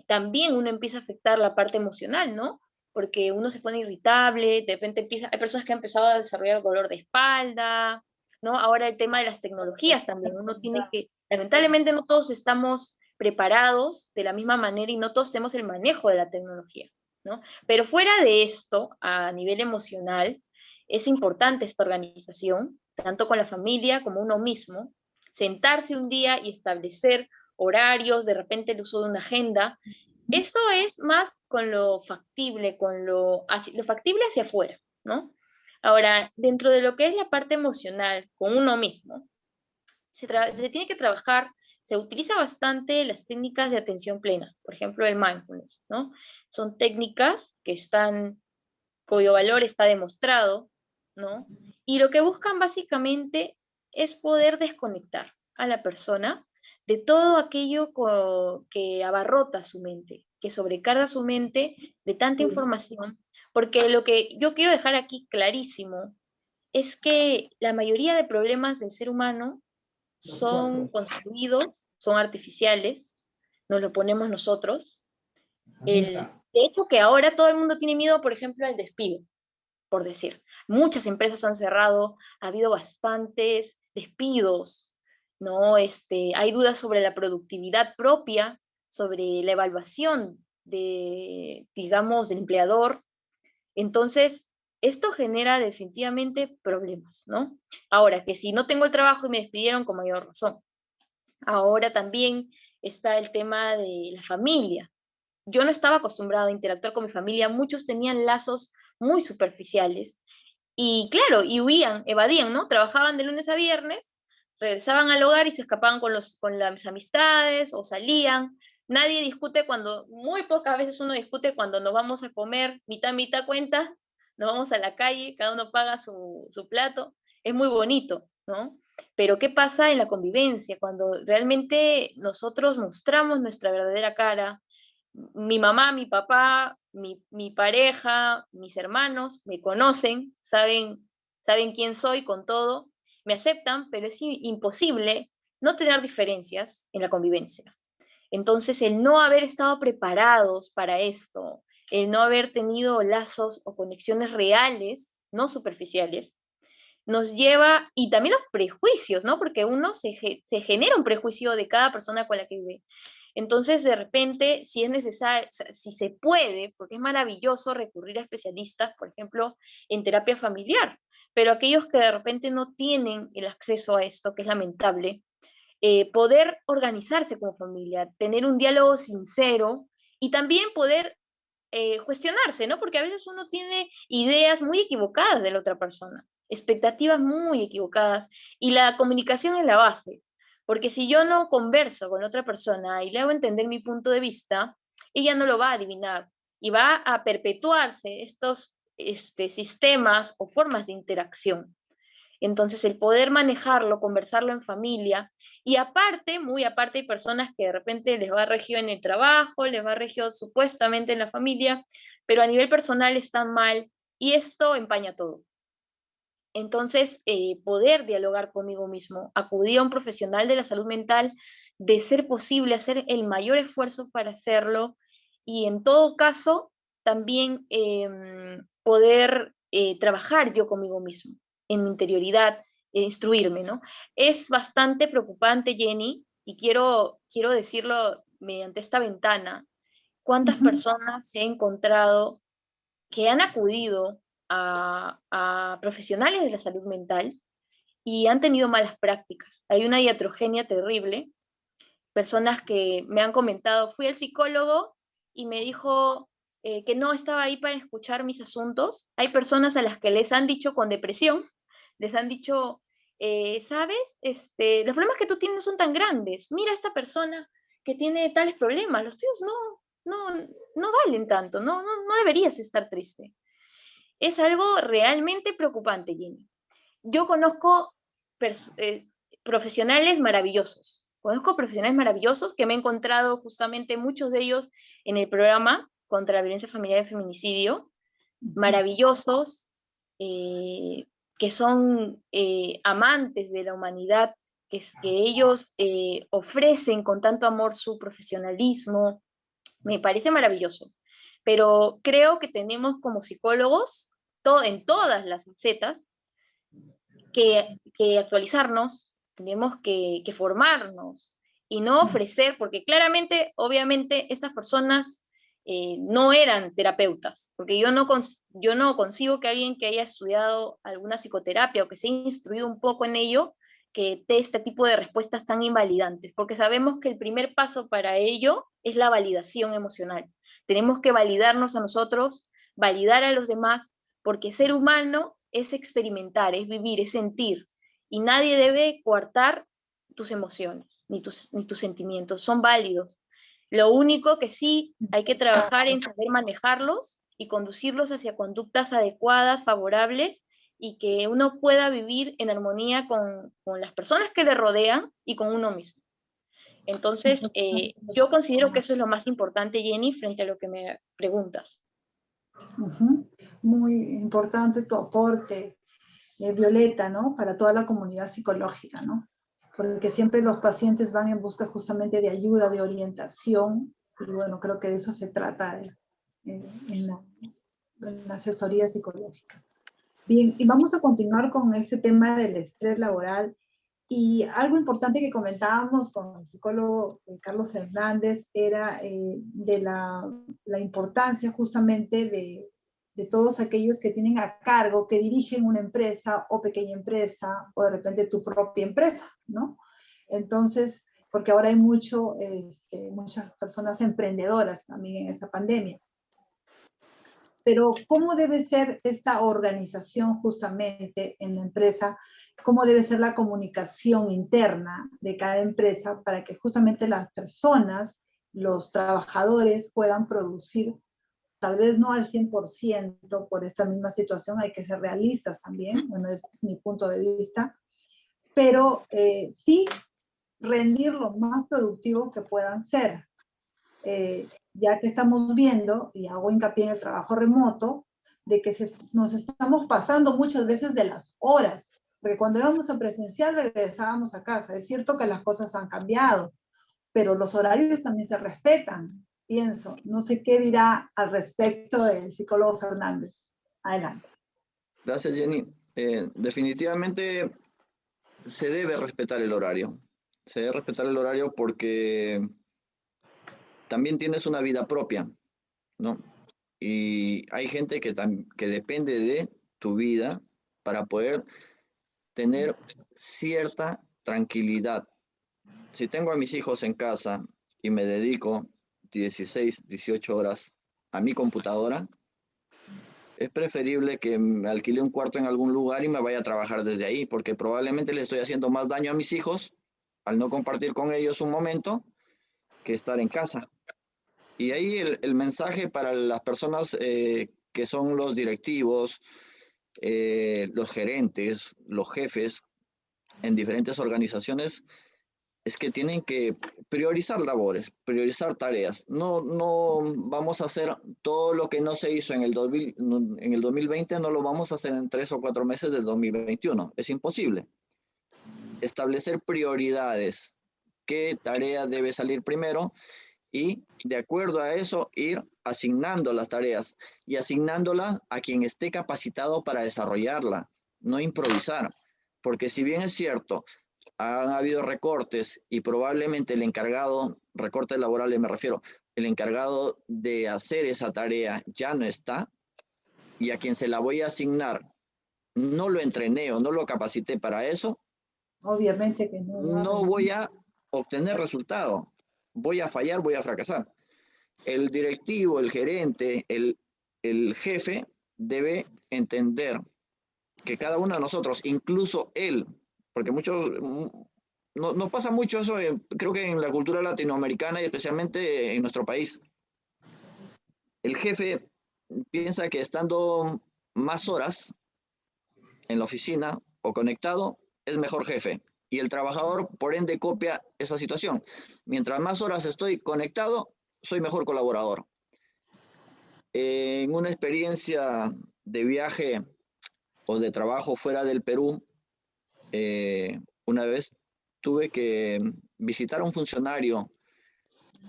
también uno empieza a afectar la parte emocional, ¿no? Porque uno se pone irritable, de repente hay personas que han empezado a desarrollar dolor de espalda, ¿no? Ahora el tema de las tecnologías también, uno tiene que, lamentablemente no todos estamos preparados de la misma manera y no todos tenemos el manejo de la tecnología, ¿no? Pero fuera de esto, a nivel emocional, es importante esta organización, tanto con la familia como uno mismo, sentarse un día y establecer horarios, de repente el uso de una agenda. Eso es más con lo factible, lo factible hacia afuera, ¿no? Ahora, dentro de lo que es la parte emocional con uno mismo, se tiene que trabajar, se utiliza bastante las técnicas de atención plena, por ejemplo, el mindfulness, ¿no? Son técnicas cuyo valor está demostrado, ¿no? Y lo que buscan básicamente es poder desconectar a la persona de todo aquello que abarrota su mente, que sobrecarga su mente de tanta información, porque lo que yo quiero dejar aquí clarísimo es que la mayoría de problemas del ser humano son construidos, son artificiales, nos lo ponemos nosotros. De hecho, que ahora todo el mundo tiene miedo, por ejemplo, al despido, por decir. Muchas empresas han cerrado, ha habido bastantes despidos, ¿no? Hay dudas sobre la productividad propia, sobre la evaluación digamos, del empleador. Entonces, esto genera definitivamente problemas, ¿no? Ahora, que si no tengo el trabajo y me despidieron, con mayor razón. Ahora también está el tema de la familia. Yo no estaba acostumbrada a interactuar con mi familia, muchos tenían lazos muy superficiales y claro, y huían, evadían, ¿no? Trabajaban de lunes a viernes, regresaban al hogar y se escapaban con las amistades o salían. Nadie discute muy pocas veces uno discute cuando nos vamos a comer, mitad cuenta, nos vamos a la calle, cada uno paga su plato, es muy bonito, ¿no? Pero ¿qué pasa en la convivencia? Cuando realmente nosotros mostramos nuestra verdadera cara, mi mamá, mi papá, mi pareja, mis hermanos me conocen, saben quién soy con todo, me aceptan, pero es imposible no tener diferencias en la convivencia. Entonces, el no haber estado preparados para esto, el no haber tenido lazos o conexiones reales, no superficiales, nos lleva, y también los prejuicios, ¿no? Porque uno se genera un prejuicio de cada persona con la que vive. Entonces, de repente, si es necesario, o sea, si se puede, porque es maravilloso recurrir a especialistas, por ejemplo, en terapia familiar, pero aquellos que de repente no tienen el acceso a esto, que es lamentable, poder organizarse como familia, tener un diálogo sincero y también poder cuestionarse, ¿no? Porque a veces uno tiene ideas muy equivocadas de la otra persona, expectativas muy equivocadas, y la comunicación es la base, porque si yo no converso con otra persona y le hago entender mi punto de vista, ella no lo va a adivinar y va a perpetuarse estos sistemas o formas de interacción. Entonces, el poder manejarlo, conversarlo en familia, y aparte, muy aparte, hay personas que de repente les va regio en el trabajo, les va regio supuestamente en la familia, pero a nivel personal están mal, y esto empaña todo. Entonces, poder dialogar conmigo mismo, acudir a un profesional de la salud mental, de ser posible, hacer el mayor esfuerzo para hacerlo, y en todo caso, también poder trabajar yo conmigo mismo, en mi interioridad, instruirme, ¿no? Es bastante preocupante, Jenny, y quiero decirlo mediante esta ventana, cuántas personas he encontrado que han acudido a profesionales de la salud mental y han tenido malas prácticas. Hay una iatrogenia terrible, personas que me han comentado, fui al psicólogo y me dijo que no estaba ahí para escuchar mis asuntos. Hay personas a las que les han dicho con depresión, les han dicho, ¿sabes? Los problemas que tú tienes son tan grandes. Mira a esta persona que tiene tales problemas, los tuyos no valen tanto, no deberías estar triste. Es algo realmente preocupante, Jenny. Yo conozco profesionales maravillosos. Conozco profesionales maravillosos que me he encontrado justamente muchos de ellos en el programa contra la violencia familiar y feminicidio. Maravillosos, que son amantes de la humanidad, que ellos ofrecen con tanto amor su profesionalismo. Me parece maravilloso. Pero creo que tenemos como psicólogos, en todas las facetas, que actualizarnos, tenemos que formarnos y no ofrecer, porque claramente, obviamente, estas personas no eran terapeutas, porque yo no concibo que alguien que haya estudiado alguna psicoterapia o que se haya instruido un poco en ello, que dé este tipo de respuestas tan invalidantes, porque sabemos que el primer paso para ello es la validación emocional. Tenemos que validarnos a nosotros, validar a los demás, porque ser humano es experimentar, es vivir, es sentir, y nadie debe coartar tus emociones, ni tus sentimientos, son válidos. Lo único que sí hay que trabajar en saber manejarlos y conducirlos hacia conductas adecuadas, favorables, y que uno pueda vivir en armonía con las personas que le rodean y con uno mismo. Entonces, yo considero que eso es lo más importante, Jenny, frente a lo que me preguntas. Muy importante tu aporte, Violeta, ¿no? Para toda la comunidad psicológica, ¿no? Porque siempre los pacientes van en busca justamente de ayuda, de orientación, y bueno, creo que de eso se trata en la asesoría psicológica. Bien, y vamos a continuar con este tema del estrés laboral. Y algo importante que comentábamos con el psicólogo Carlos Hernández era de la importancia justamente de todos aquellos que tienen a cargo, que dirigen una empresa o pequeña empresa o de repente tu propia empresa, ¿no? Entonces, porque ahora hay muchas personas emprendedoras también en esta pandemia. Pero ¿cómo debe ser esta organización justamente en la empresa? ¿Cómo debe ser la comunicación interna de cada empresa para que justamente las personas, los trabajadores puedan producir, tal vez no al 100% por esta misma situación, hay que ser realistas también, bueno, ese es mi punto de vista, pero sí rendir lo más productivo que puedan ser. Ya que estamos viendo, y hago hincapié en el trabajo remoto, de que nos estamos pasando muchas veces de las horas, porque cuando íbamos a presencial regresábamos a casa. Es cierto que las cosas han cambiado, pero los horarios también se respetan, pienso. No sé qué dirá al respecto el psicólogo Fernández. Adelante. Gracias, Jenny. Definitivamente se debe respetar el horario. Se debe respetar el horario porque también tienes una vida propia, ¿no? Y hay gente que depende de tu vida para poder tener cierta tranquilidad. Si tengo a mis hijos en casa y me dedico 16, 18 horas a mi computadora, es preferible que me alquile un cuarto en algún lugar y me vaya a trabajar desde ahí, porque probablemente le estoy haciendo más daño a mis hijos al no compartir con ellos un momento que estar en casa. Y ahí el mensaje para las personas que son los directivos, los gerentes, los jefes en diferentes organizaciones, es que tienen que priorizar labores, priorizar tareas. No vamos a hacer todo lo que no se hizo en el 2020, no lo vamos a hacer en 3 o 4 meses del 2021. Es imposible. Establecer prioridades, qué tarea debe salir primero, y de acuerdo a eso ir asignando las tareas y asignándolas a quien esté capacitado para desarrollarla, no improvisar. porque si bien es cierto, han habido recortes y probablemente el encargado, recortes laborales me refiero, el encargado de hacer esa tarea ya no está, y a quien se la voy a asignar no lo entrené o no lo capacité para eso, Obviamente que no va a no rendir. voy a obtener resultado. Voy a fallar, voy a fracasar. El directivo, el gerente, el jefe debe entender que cada uno de nosotros, incluso él, porque muchos, no pasa mucho eso, creo que en la cultura latinoamericana y especialmente en nuestro país, el jefe piensa que estando más horas en la oficina o conectado es mejor jefe. Y el trabajador, por ende, copia esa situación. Mientras más horas estoy conectado, soy mejor colaborador. En una experiencia de viaje o de trabajo fuera del Perú, una vez tuve que visitar a un funcionario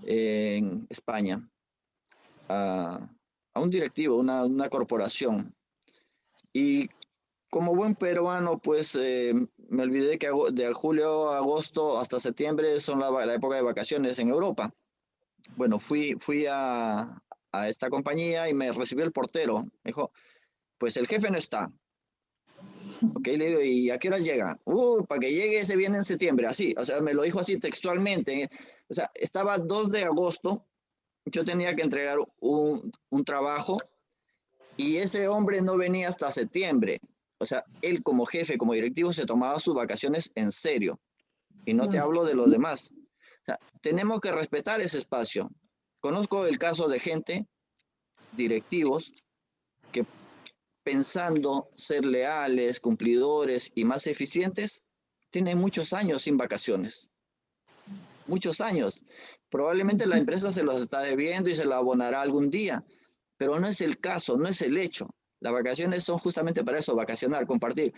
en España, a un directivo, una corporación. Y como buen peruano, pues me olvidé que de julio a agosto hasta septiembre son la época de vacaciones en Europa. Bueno, fui a esta compañía y me recibió el portero. Me dijo, pues el jefe no está. Ok, le digo, ¿y a qué hora llega? Para que llegue se viene en septiembre, así. O sea, me lo dijo así textualmente. O sea, estaba 2 de agosto, yo tenía que entregar un trabajo y ese hombre no venía hasta septiembre. O sea, él como jefe, como directivo, se tomaba sus vacaciones en serio. Y no te hablo de los demás. O sea, tenemos que respetar ese espacio. Conozco el caso de gente, directivos, que pensando ser leales, cumplidores y más eficientes, tienen muchos años sin vacaciones. Muchos años. Probablemente la empresa se los está debiendo y se la abonará algún día, pero no es el caso, no es el hecho. Las vacaciones son justamente para eso, vacacionar, compartir.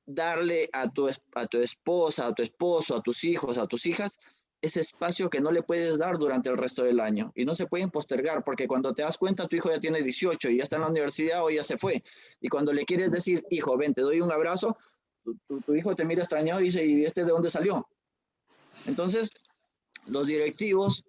Darle a tu esposa, a tu esposo, a tus hijos, a tus hijas, ese espacio que no le puedes dar durante el resto del año. Y no se pueden postergar, porque cuando te das cuenta, tu hijo ya tiene 18 y ya está en la universidad o ya se fue. Y cuando le quieres decir, hijo, ven, te doy un abrazo, tu hijo te mira extrañado y dice, ¿y este de dónde salió? Entonces, los directivos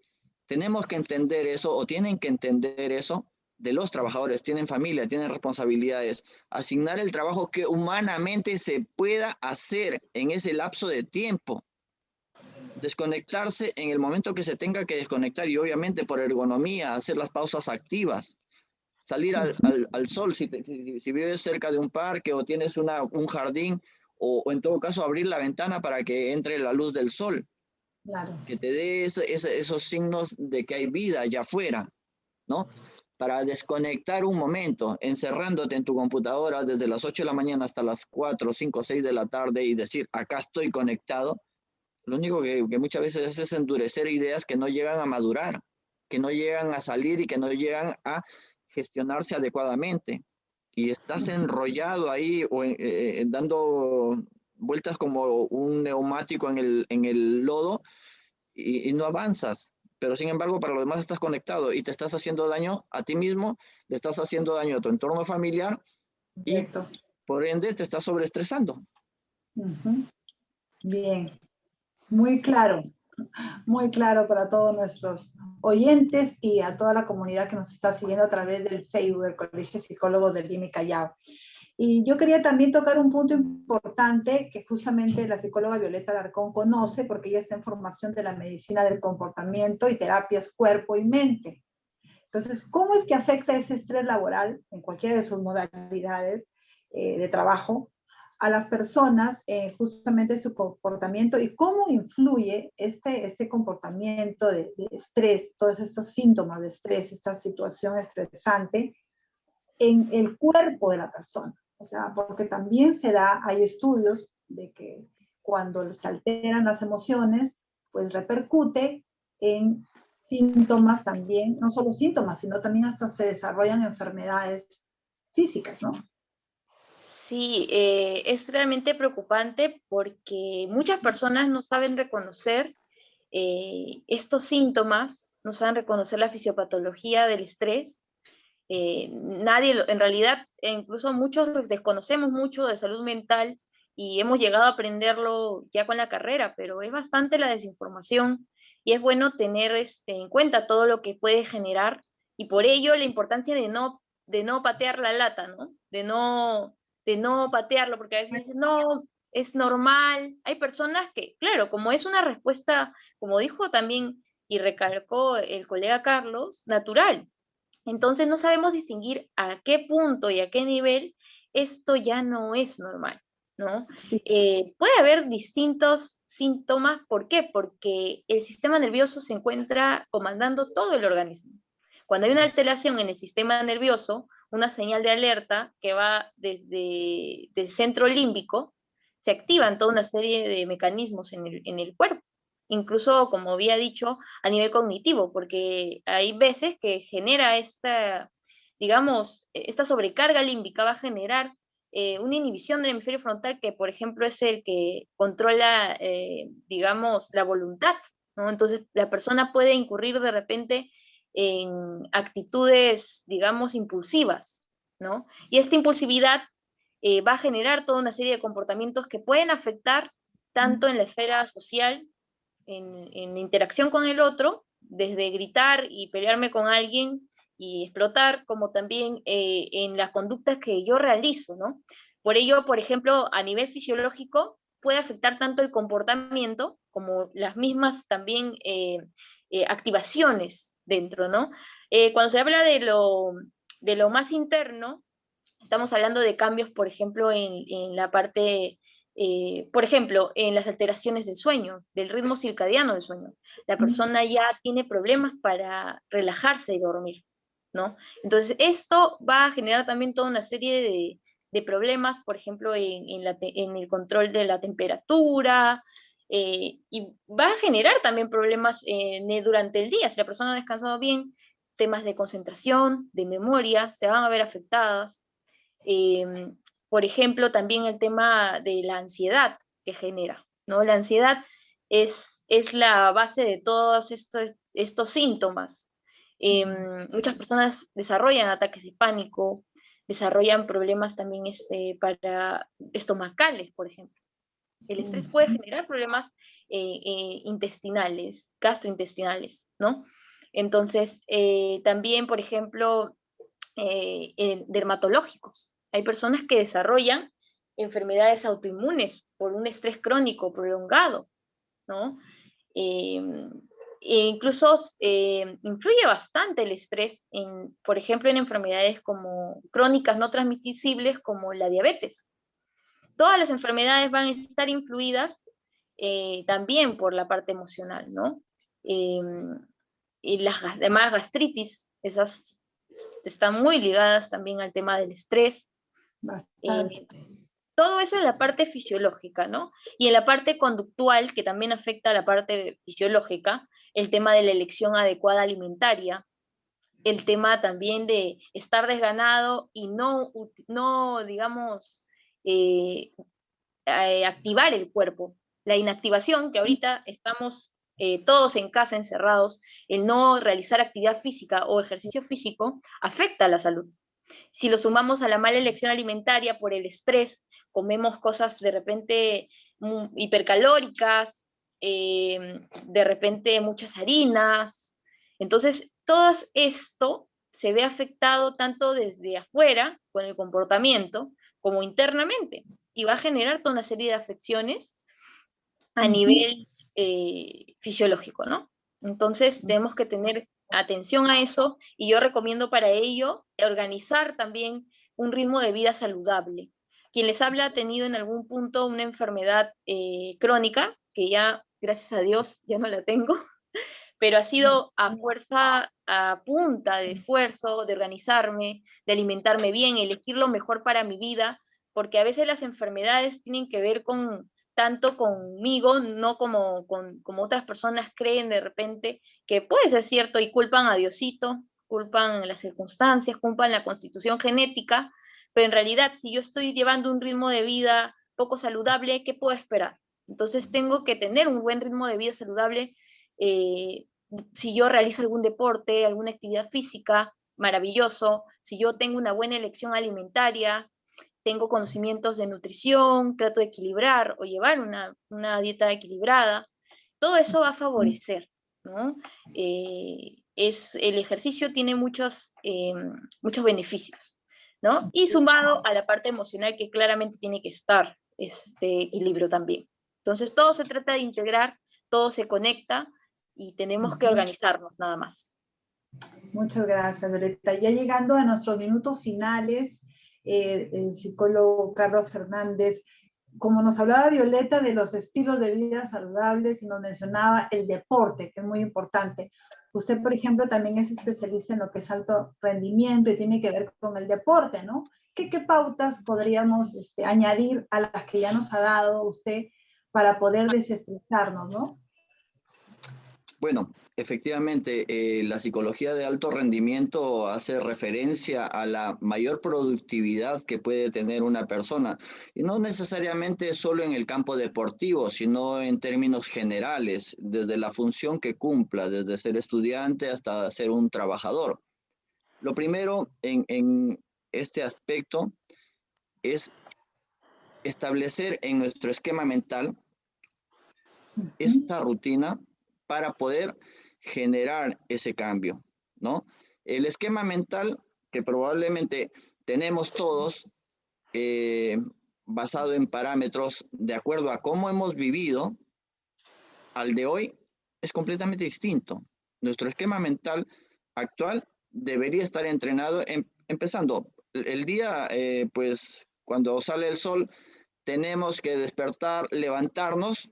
tenemos que entender eso, o tienen que entender eso, de los trabajadores, tienen familia, tienen responsabilidades, asignar el trabajo que humanamente se pueda hacer en ese lapso de tiempo, desconectarse en el momento que se tenga que desconectar y obviamente por ergonomía, hacer las pausas activas, salir al sol si vives cerca de un parque o tienes un jardín o en todo caso abrir la ventana para que entre la luz del sol. Claro. Que te dé esos signos de que hay vida allá afuera, ¿no? Para desconectar un momento, encerrándote en tu computadora desde las 8 de la mañana hasta las 4, 5, 6 de la tarde y decir, acá estoy conectado, lo único que muchas veces es endurecer ideas que no llegan a madurar, que no llegan a salir y que no llegan a gestionarse adecuadamente. Y estás enrollado ahí o dando vueltas como un neumático en el lodo y no avanzas. Pero sin embargo, para los demás estás conectado y te estás haciendo daño a ti mismo, le estás haciendo daño a tu entorno familiar y Correcto. por ende te estás sobreestresando. Bien, muy claro para todos nuestros oyentes y a toda la comunidad que nos está siguiendo a través del Facebook del Colegio de Psicólogos del Lima y Callao. Y yo quería también tocar un punto importante que justamente la psicóloga Violeta Alarcón conoce porque ella está en formación de la medicina del comportamiento y terapias cuerpo y mente. Entonces, ¿cómo es que afecta ese estrés laboral en cualquiera de sus modalidades de trabajo a las personas, justamente su comportamiento y cómo influye este comportamiento de estrés, todos estos síntomas de estrés, esta situación estresante en el cuerpo de la persona? O sea, porque también hay estudios de que cuando se alteran las emociones, pues repercute en síntomas también, no solo síntomas, sino también hasta se desarrollan enfermedades físicas, ¿no? Sí, es realmente preocupante porque muchas personas no saben reconocer estos síntomas, no saben reconocer la fisiopatología del estrés. Nadie, en realidad, incluso muchos desconocemos mucho de salud mental y hemos llegado a aprenderlo ya con la carrera, pero es bastante la desinformación y es bueno tener en cuenta todo lo que puede generar y por ello la importancia de no patear la lata, ¿no? De no patearlo, porque a veces dices, no, es normal. Hay personas que, claro, como es una respuesta, como dijo también y recalcó el colega Carlos, natural. Entonces no sabemos distinguir a qué punto y a qué nivel esto ya no es normal, ¿no? Sí. Puede haber distintos síntomas, ¿por qué? Porque el sistema nervioso se encuentra comandando todo el organismo. Cuando hay una alteración en el sistema nervioso, una señal de alerta que va desde el centro límbico, se activan toda una serie de mecanismos en el cuerpo. Incluso, como había dicho, a nivel cognitivo, porque hay veces que genera esta, digamos, esta sobrecarga límbica va a generar una inhibición del hemisferio frontal que, por ejemplo, es el que controla, digamos, la voluntad, ¿no? Entonces, la persona puede incurrir de repente en actitudes, digamos, impulsivas, ¿no? Y esta impulsividad va a generar toda una serie de comportamientos que pueden afectar tanto en la esfera social, en interacción con el otro, desde gritar y pelearme con alguien y explotar, como también en las conductas que yo realizo, ¿no? Por ello, por ejemplo, a nivel fisiológico, puede afectar tanto el comportamiento como las mismas también activaciones dentro, ¿no? Cuando se habla de lo más interno, estamos hablando de cambios, por ejemplo, en la parte, por ejemplo, en las alteraciones del sueño, del ritmo circadiano del sueño. La persona ya tiene problemas para relajarse y dormir, ¿no? Entonces, esto va a generar también toda una serie de problemas, por ejemplo, en el control de la temperatura, y va a generar también problemas durante el día. Si la persona no ha descansado bien, temas de concentración, de memoria, se van a ver afectadas. Eh, por ejemplo, también el tema de la ansiedad que genera, ¿no? La ansiedad es la base de todos estos síntomas. Muchas personas desarrollan ataques de pánico, desarrollan problemas también para estomacales, por ejemplo. El estrés puede generar problemas intestinales, gastrointestinales, ¿no? Entonces, también, por ejemplo, dermatológicos. Hay personas que desarrollan enfermedades autoinmunes por un estrés crónico prolongado, ¿no? Eh, e incluso influye bastante el estrés, por ejemplo, en enfermedades como crónicas no transmisibles como la diabetes. Todas las enfermedades van a estar influidas también por la parte emocional, ¿no? Eh, y las demás gastritis, esas están muy ligadas también al tema del estrés. Bastante. Todo eso en la parte fisiológica, ¿no? Y en la parte conductual, que también afecta a la parte fisiológica, el tema de la elección adecuada alimentaria, el tema también de estar desganado y no digamos, activar el cuerpo. La inactivación, que ahorita estamos todos en casa encerrados, el no realizar actividad física o ejercicio físico, afecta a la salud. Si lo sumamos a la mala elección alimentaria por el estrés, comemos cosas de repente hipercalóricas, de repente muchas harinas. Entonces, todo esto se ve afectado tanto desde afuera, con el comportamiento, como internamente, y va a generar toda una serie de afecciones a nivel fisiológico, ¿no? Entonces, tenemos que tener atención a eso y yo recomiendo para ello organizar también un ritmo de vida saludable. Quien les habla ha tenido en algún punto una enfermedad crónica, que ya, gracias a Dios, ya no la tengo, pero ha sido a fuerza, a punta de esfuerzo, de organizarme, de alimentarme bien, elegir lo mejor para mi vida, porque a veces las enfermedades tienen que ver tanto conmigo, no como otras personas creen de repente, que puede ser cierto y culpan a Diosito, culpan las circunstancias, culpan la constitución genética, pero en realidad si yo estoy llevando un ritmo de vida poco saludable, ¿qué puedo esperar? Entonces tengo que tener un buen ritmo de vida saludable. Si yo realizo algún deporte, alguna actividad física, maravilloso. Si yo tengo una buena elección alimentaria, tengo conocimientos de nutrición, trato de equilibrar o llevar una dieta equilibrada, todo eso va a favorecer, ¿no? El ejercicio tiene muchos beneficios, ¿no? Y sumado a la parte emocional que claramente tiene que estar este equilibrio también. Entonces todo se trata de integrar, todo se conecta y tenemos que organizarnos nada más. Muchas gracias, Violeta. Ya llegando a nuestros minutos finales, el psicólogo Carlos Fernández, como nos hablaba Violeta de los estilos de vida saludables y nos mencionaba el deporte, que es muy importante. Usted, por ejemplo, también es especialista en lo que es alto rendimiento y tiene que ver con el deporte, ¿no? ¿Qué pautas podríamos añadir a las que ya nos ha dado usted para poder desestresarnos, ¿no? Bueno, efectivamente, la psicología de alto rendimiento hace referencia a la mayor productividad que puede tener una persona, y no necesariamente solo en el campo deportivo, sino en términos generales, desde la función que cumpla, desde ser estudiante hasta ser un trabajador. Lo primero en este aspecto es establecer en nuestro esquema mental esta rutina para poder generar ese cambio, ¿no? El esquema mental que probablemente tenemos todos, basado en parámetros de acuerdo a cómo hemos vivido, al de hoy es completamente distinto. Nuestro esquema mental actual debería estar entrenado empezando el día, pues cuando sale el sol, tenemos que despertar, levantarnos,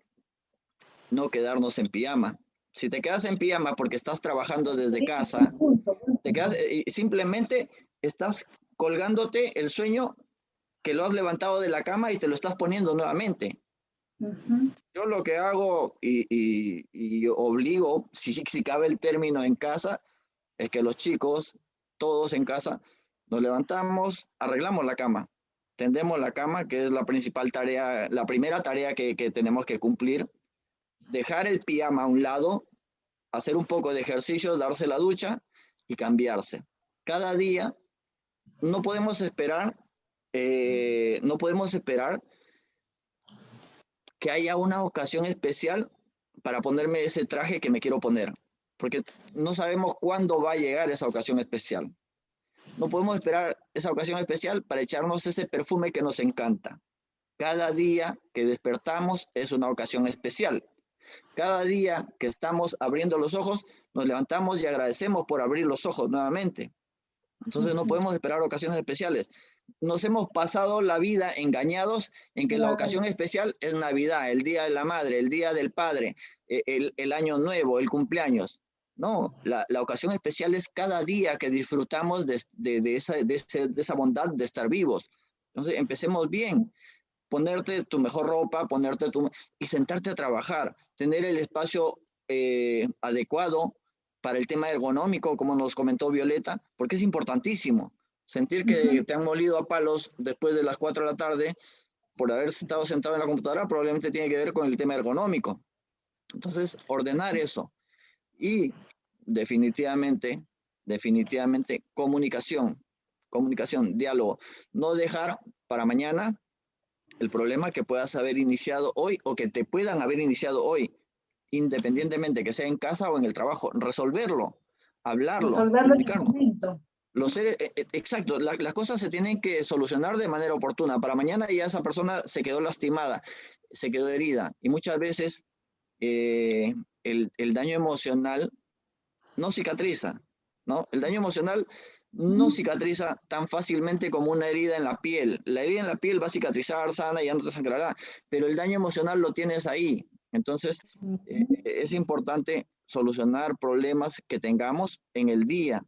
no quedarnos en pijama. Si te quedas en pijama porque estás trabajando desde casa, te quedas, simplemente estás colgándote el sueño que lo has levantado de la cama y te lo estás poniendo nuevamente. Yo lo que hago y obligo, si cabe el término en casa, es que los chicos, todos en casa, nos levantamos, arreglamos la cama, tendemos la cama, que es la principal tarea, la primera tarea que tenemos que cumplir, dejar el pijama a un lado, hacer un poco de ejercicio, darse la ducha y cambiarse. Cada día no podemos esperar que haya una ocasión especial para ponerme ese traje que me quiero poner, porque no sabemos cuándo va a llegar esa ocasión especial. No podemos esperar esa ocasión especial para echarnos ese perfume que nos encanta. Cada día que despertamos es una ocasión especial. Cada día que estamos abriendo los ojos, nos levantamos y agradecemos por abrir los ojos nuevamente. Entonces no podemos esperar ocasiones especiales. Nos hemos pasado la vida engañados en que la ocasión especial es Navidad, el Día de la Madre, el Día del Padre, el Año Nuevo, el cumpleaños. No, la ocasión especial es cada día que disfrutamos de esa bondad de estar vivos. Entonces empecemos bien. Ponerte tu mejor ropa, y sentarte a trabajar, tener el espacio adecuado para el tema ergonómico, como nos comentó Violeta, porque es importantísimo. Sentir que te han molido a palos después de las 4 de la tarde por haber estado sentado en la computadora probablemente tiene que ver con el tema ergonómico. Entonces, ordenar eso. Y definitivamente, comunicación, diálogo. No dejar para mañana el problema que puedas haber iniciado hoy o que te puedan haber iniciado hoy, independientemente que sea en casa o en el trabajo, resolverlo, hablarlo, comunicarlo. Exacto, las cosas se tienen que solucionar de manera oportuna. Para mañana ya esa persona se quedó lastimada, se quedó herida, y muchas veces el daño emocional no cicatriza, ¿no? El daño emocional no cicatriza tan fácilmente como una herida en la piel. La herida en la piel va a cicatrizar sana y ya no te sangrará, pero el daño emocional lo tienes ahí. Entonces, es importante solucionar problemas que tengamos en el día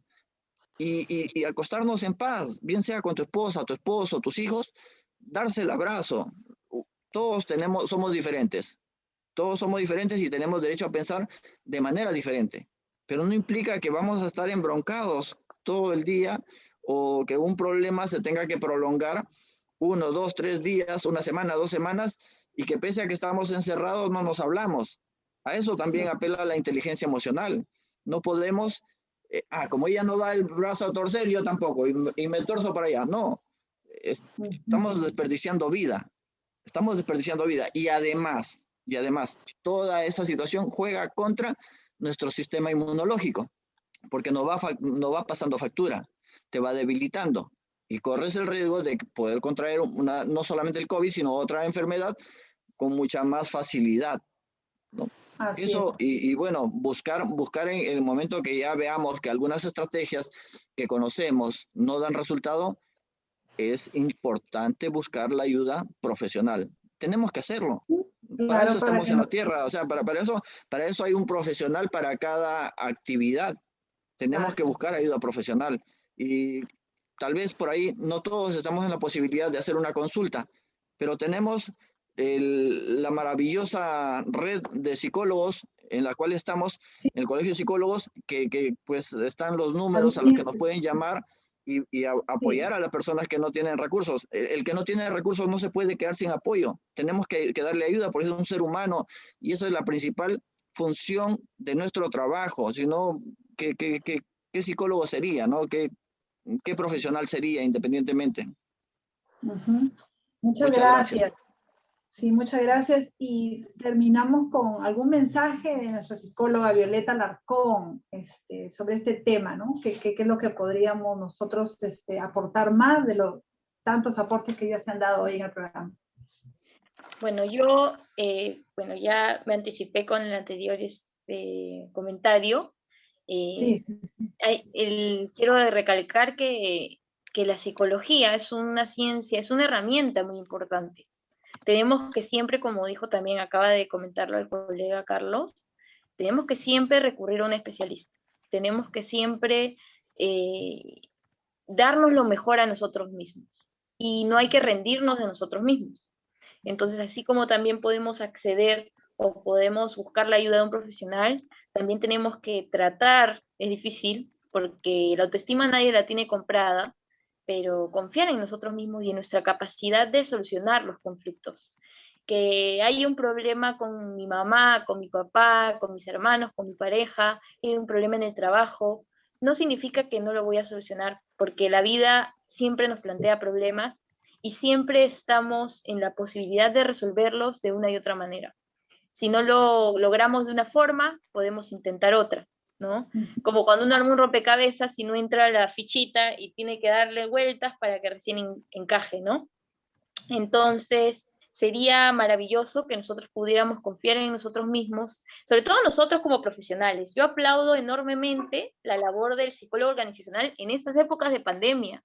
y acostarnos en paz, bien sea con tu esposa, tu esposo, tus hijos, darse el abrazo. Todos somos diferentes. Todos somos diferentes y tenemos derecho a pensar de manera diferente, pero no implica que vamos a estar embroncados todo el día o que un problema se tenga que prolongar 1, 2, 3 días, una semana, 2 semanas, y que pese a que estamos encerrados no nos hablamos. A eso también apela la inteligencia emocional. No podemos, como ella no da el brazo a torcer, yo tampoco, y me torzo para allá. No, estamos desperdiciando vida. Estamos desperdiciando vida. Y además, toda esa situación juega contra nuestro sistema inmunológico, porque nos va pasando factura, te va debilitando y corres el riesgo de poder contraer no solamente el COVID, sino otra enfermedad con mucha más facilidad, ¿no? Eso, y bueno, buscar en el momento que ya veamos que algunas estrategias que conocemos no dan resultado, es importante buscar la ayuda profesional. Tenemos que hacerlo. Claro, para eso estamos en la tierra. O sea, para eso hay un profesional para cada actividad. Tenemos que buscar ayuda profesional. Y tal vez por ahí no todos estamos en la posibilidad de hacer una consulta, pero tenemos la maravillosa red de psicólogos en la cual estamos, en el Colegio de Psicólogos, que pues están los números a los que nos pueden llamar y apoyar a las personas que no tienen recursos. El que no tiene recursos no se puede quedar sin apoyo. Tenemos que darle ayuda, porque es un ser humano y esa es la principal función de nuestro trabajo. Si no, ¿qué psicólogo sería, ¿no? ¿Qué profesional sería independientemente? Muchas gracias. Sí, muchas gracias. Y terminamos con algún mensaje de nuestra psicóloga Violeta Alarcón sobre este tema, ¿no? ¿Qué es lo que podríamos nosotros aportar más de los tantos aportes que ya se han dado hoy en el programa? Bueno, yo ya me anticipé con el anterior comentario. Quiero recalcar que la psicología es una ciencia, es una herramienta muy importante. Tenemos que siempre, como dijo también, acaba de comentarlo el colega Carlos, tenemos que siempre recurrir a un especialista. Tenemos que siempre darnos lo mejor a nosotros mismos. Y no hay que rendirnos de nosotros mismos. Entonces, así como también podemos acceder o podemos buscar la ayuda de un profesional, también tenemos que tratar, es difícil, porque la autoestima nadie la tiene comprada, pero confiar en nosotros mismos y en nuestra capacidad de solucionar los conflictos. Que hay un problema con mi mamá, con mi papá, con mis hermanos, con mi pareja, hay un problema en el trabajo, no significa que no lo voy a solucionar, porque la vida siempre nos plantea problemas y siempre estamos en la posibilidad de resolverlos de una y otra manera. Si no lo logramos de una forma, podemos intentar otra, ¿no? Como cuando uno arma un rompecabezas y no entra la fichita y tiene que darle vueltas para que recién encaje, ¿no? Entonces, sería maravilloso que nosotros pudiéramos confiar en nosotros mismos, sobre todo nosotros como profesionales. Yo aplaudo enormemente la labor del psicólogo organizacional en estas épocas de pandemia.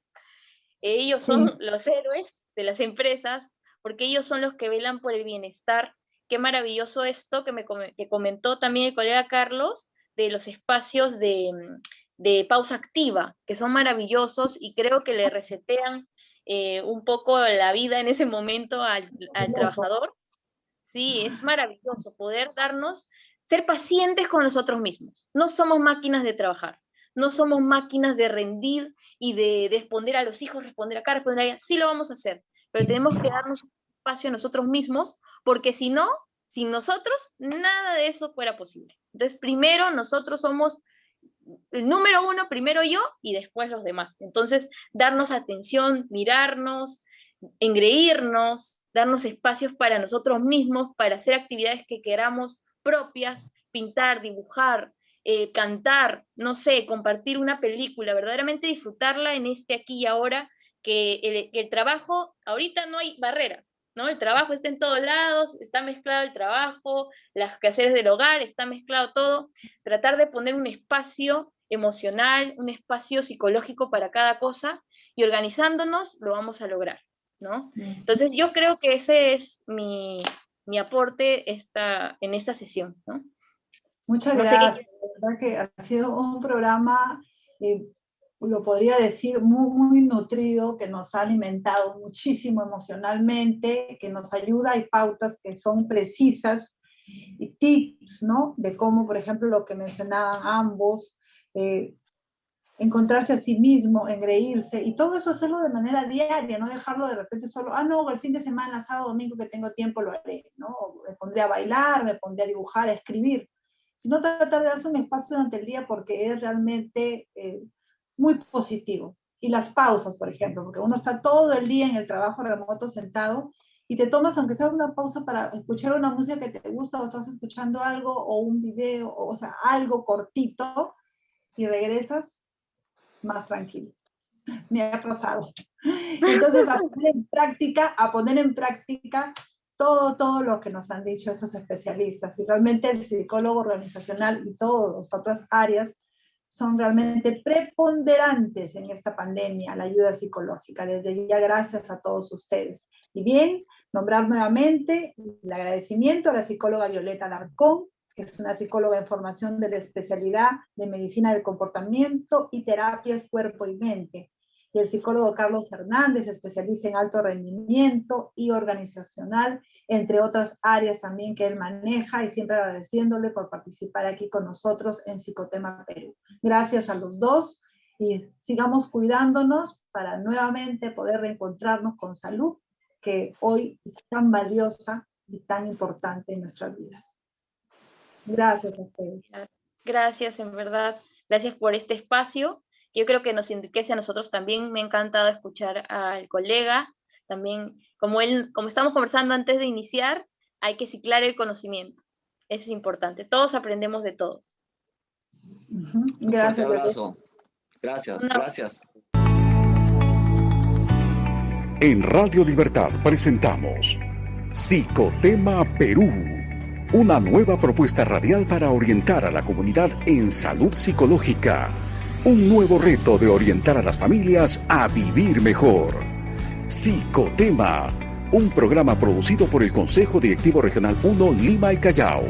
Ellos son los héroes de las empresas, porque ellos son los que velan por el bienestar. Qué maravilloso esto que comentó también el colega Carlos, de los espacios de pausa activa, que son maravillosos y creo que le resetean un poco la vida en ese momento al trabajador. Sí, es maravilloso poder ser pacientes con nosotros mismos. No somos máquinas de trabajar, no somos máquinas de rendir y de responder a los hijos, responder acá, responder allá. Sí lo vamos a hacer, pero tenemos que darnos un espacio a nosotros mismos, porque si no, sin nosotros, nada de eso fuera posible. Entonces, primero nosotros somos el número uno, primero yo y después los demás. Entonces, darnos atención, mirarnos, engreírnos, darnos espacios para nosotros mismos, para hacer actividades que queramos propias, pintar, dibujar, cantar, no sé, compartir una película, verdaderamente disfrutarla en este aquí y ahora, que el trabajo, ahorita no hay barreras, ¿no? El trabajo está en todos lados, está mezclado el trabajo, las quehaceres del hogar, está mezclado todo. Tratar de poner un espacio emocional, un espacio psicológico para cada cosa, y organizándonos lo vamos a lograr, ¿no? Entonces yo creo que ese es mi aporte en esta sesión, ¿no? Muchas gracias. La verdad que ha sido un programa, lo podría decir, muy, muy nutrido, que nos ha alimentado muchísimo emocionalmente, que nos ayuda, hay pautas que son precisas, y tips, ¿no? De cómo, por ejemplo, lo que mencionaban ambos, encontrarse a sí mismo, engreírse, y todo eso hacerlo de manera diaria, no dejarlo de repente solo, no, el fin de semana, sábado, domingo que tengo tiempo lo haré, ¿no? O me pondré a bailar, me pondré a dibujar, a escribir, sino tratar de darse un espacio durante el día, porque es realmente muy positivo. Y las pausas, por ejemplo, porque uno está todo el día en el trabajo remoto sentado y te tomas, aunque sea una pausa para escuchar una música que te gusta o estás escuchando algo o un video, o sea, algo cortito y regresas más tranquilo. Me ha pasado. Entonces, a poner en práctica todo lo que nos han dicho esos especialistas. Y realmente el psicólogo organizacional y todas las otras áreas son realmente preponderantes en esta pandemia, la ayuda psicológica. Desde ya, gracias a todos ustedes. Y bien, nombrar nuevamente el agradecimiento a la psicóloga Violeta Alarcón, que es una psicóloga en formación de la especialidad de medicina del comportamiento y terapias cuerpo y mente. Y el psicólogo Carlos Fernández, especialista en alto rendimiento y organizacional, entre otras áreas también que él maneja, y siempre agradeciéndole por participar aquí con nosotros en Psicotema Perú. Gracias a los dos y sigamos cuidándonos para nuevamente poder reencontrarnos con salud, que hoy es tan valiosa y tan importante en nuestras vidas. Gracias a ustedes. Gracias, en verdad. Gracias por este espacio. Yo creo que nos enriquece a nosotros también. Me ha encantado escuchar al colega. También, como estamos conversando antes de iniciar, hay que ciclar el conocimiento. Eso es importante. Todos aprendemos de todos. Gracias. Un abrazo. Gracias. En Radio Libertad presentamos Psicotema Perú, una nueva propuesta radial para orientar a la comunidad en salud psicológica. Un nuevo reto de orientar a las familias a vivir mejor. Psicotema, un programa producido por el Consejo Directivo Regional 1 Lima y Callao.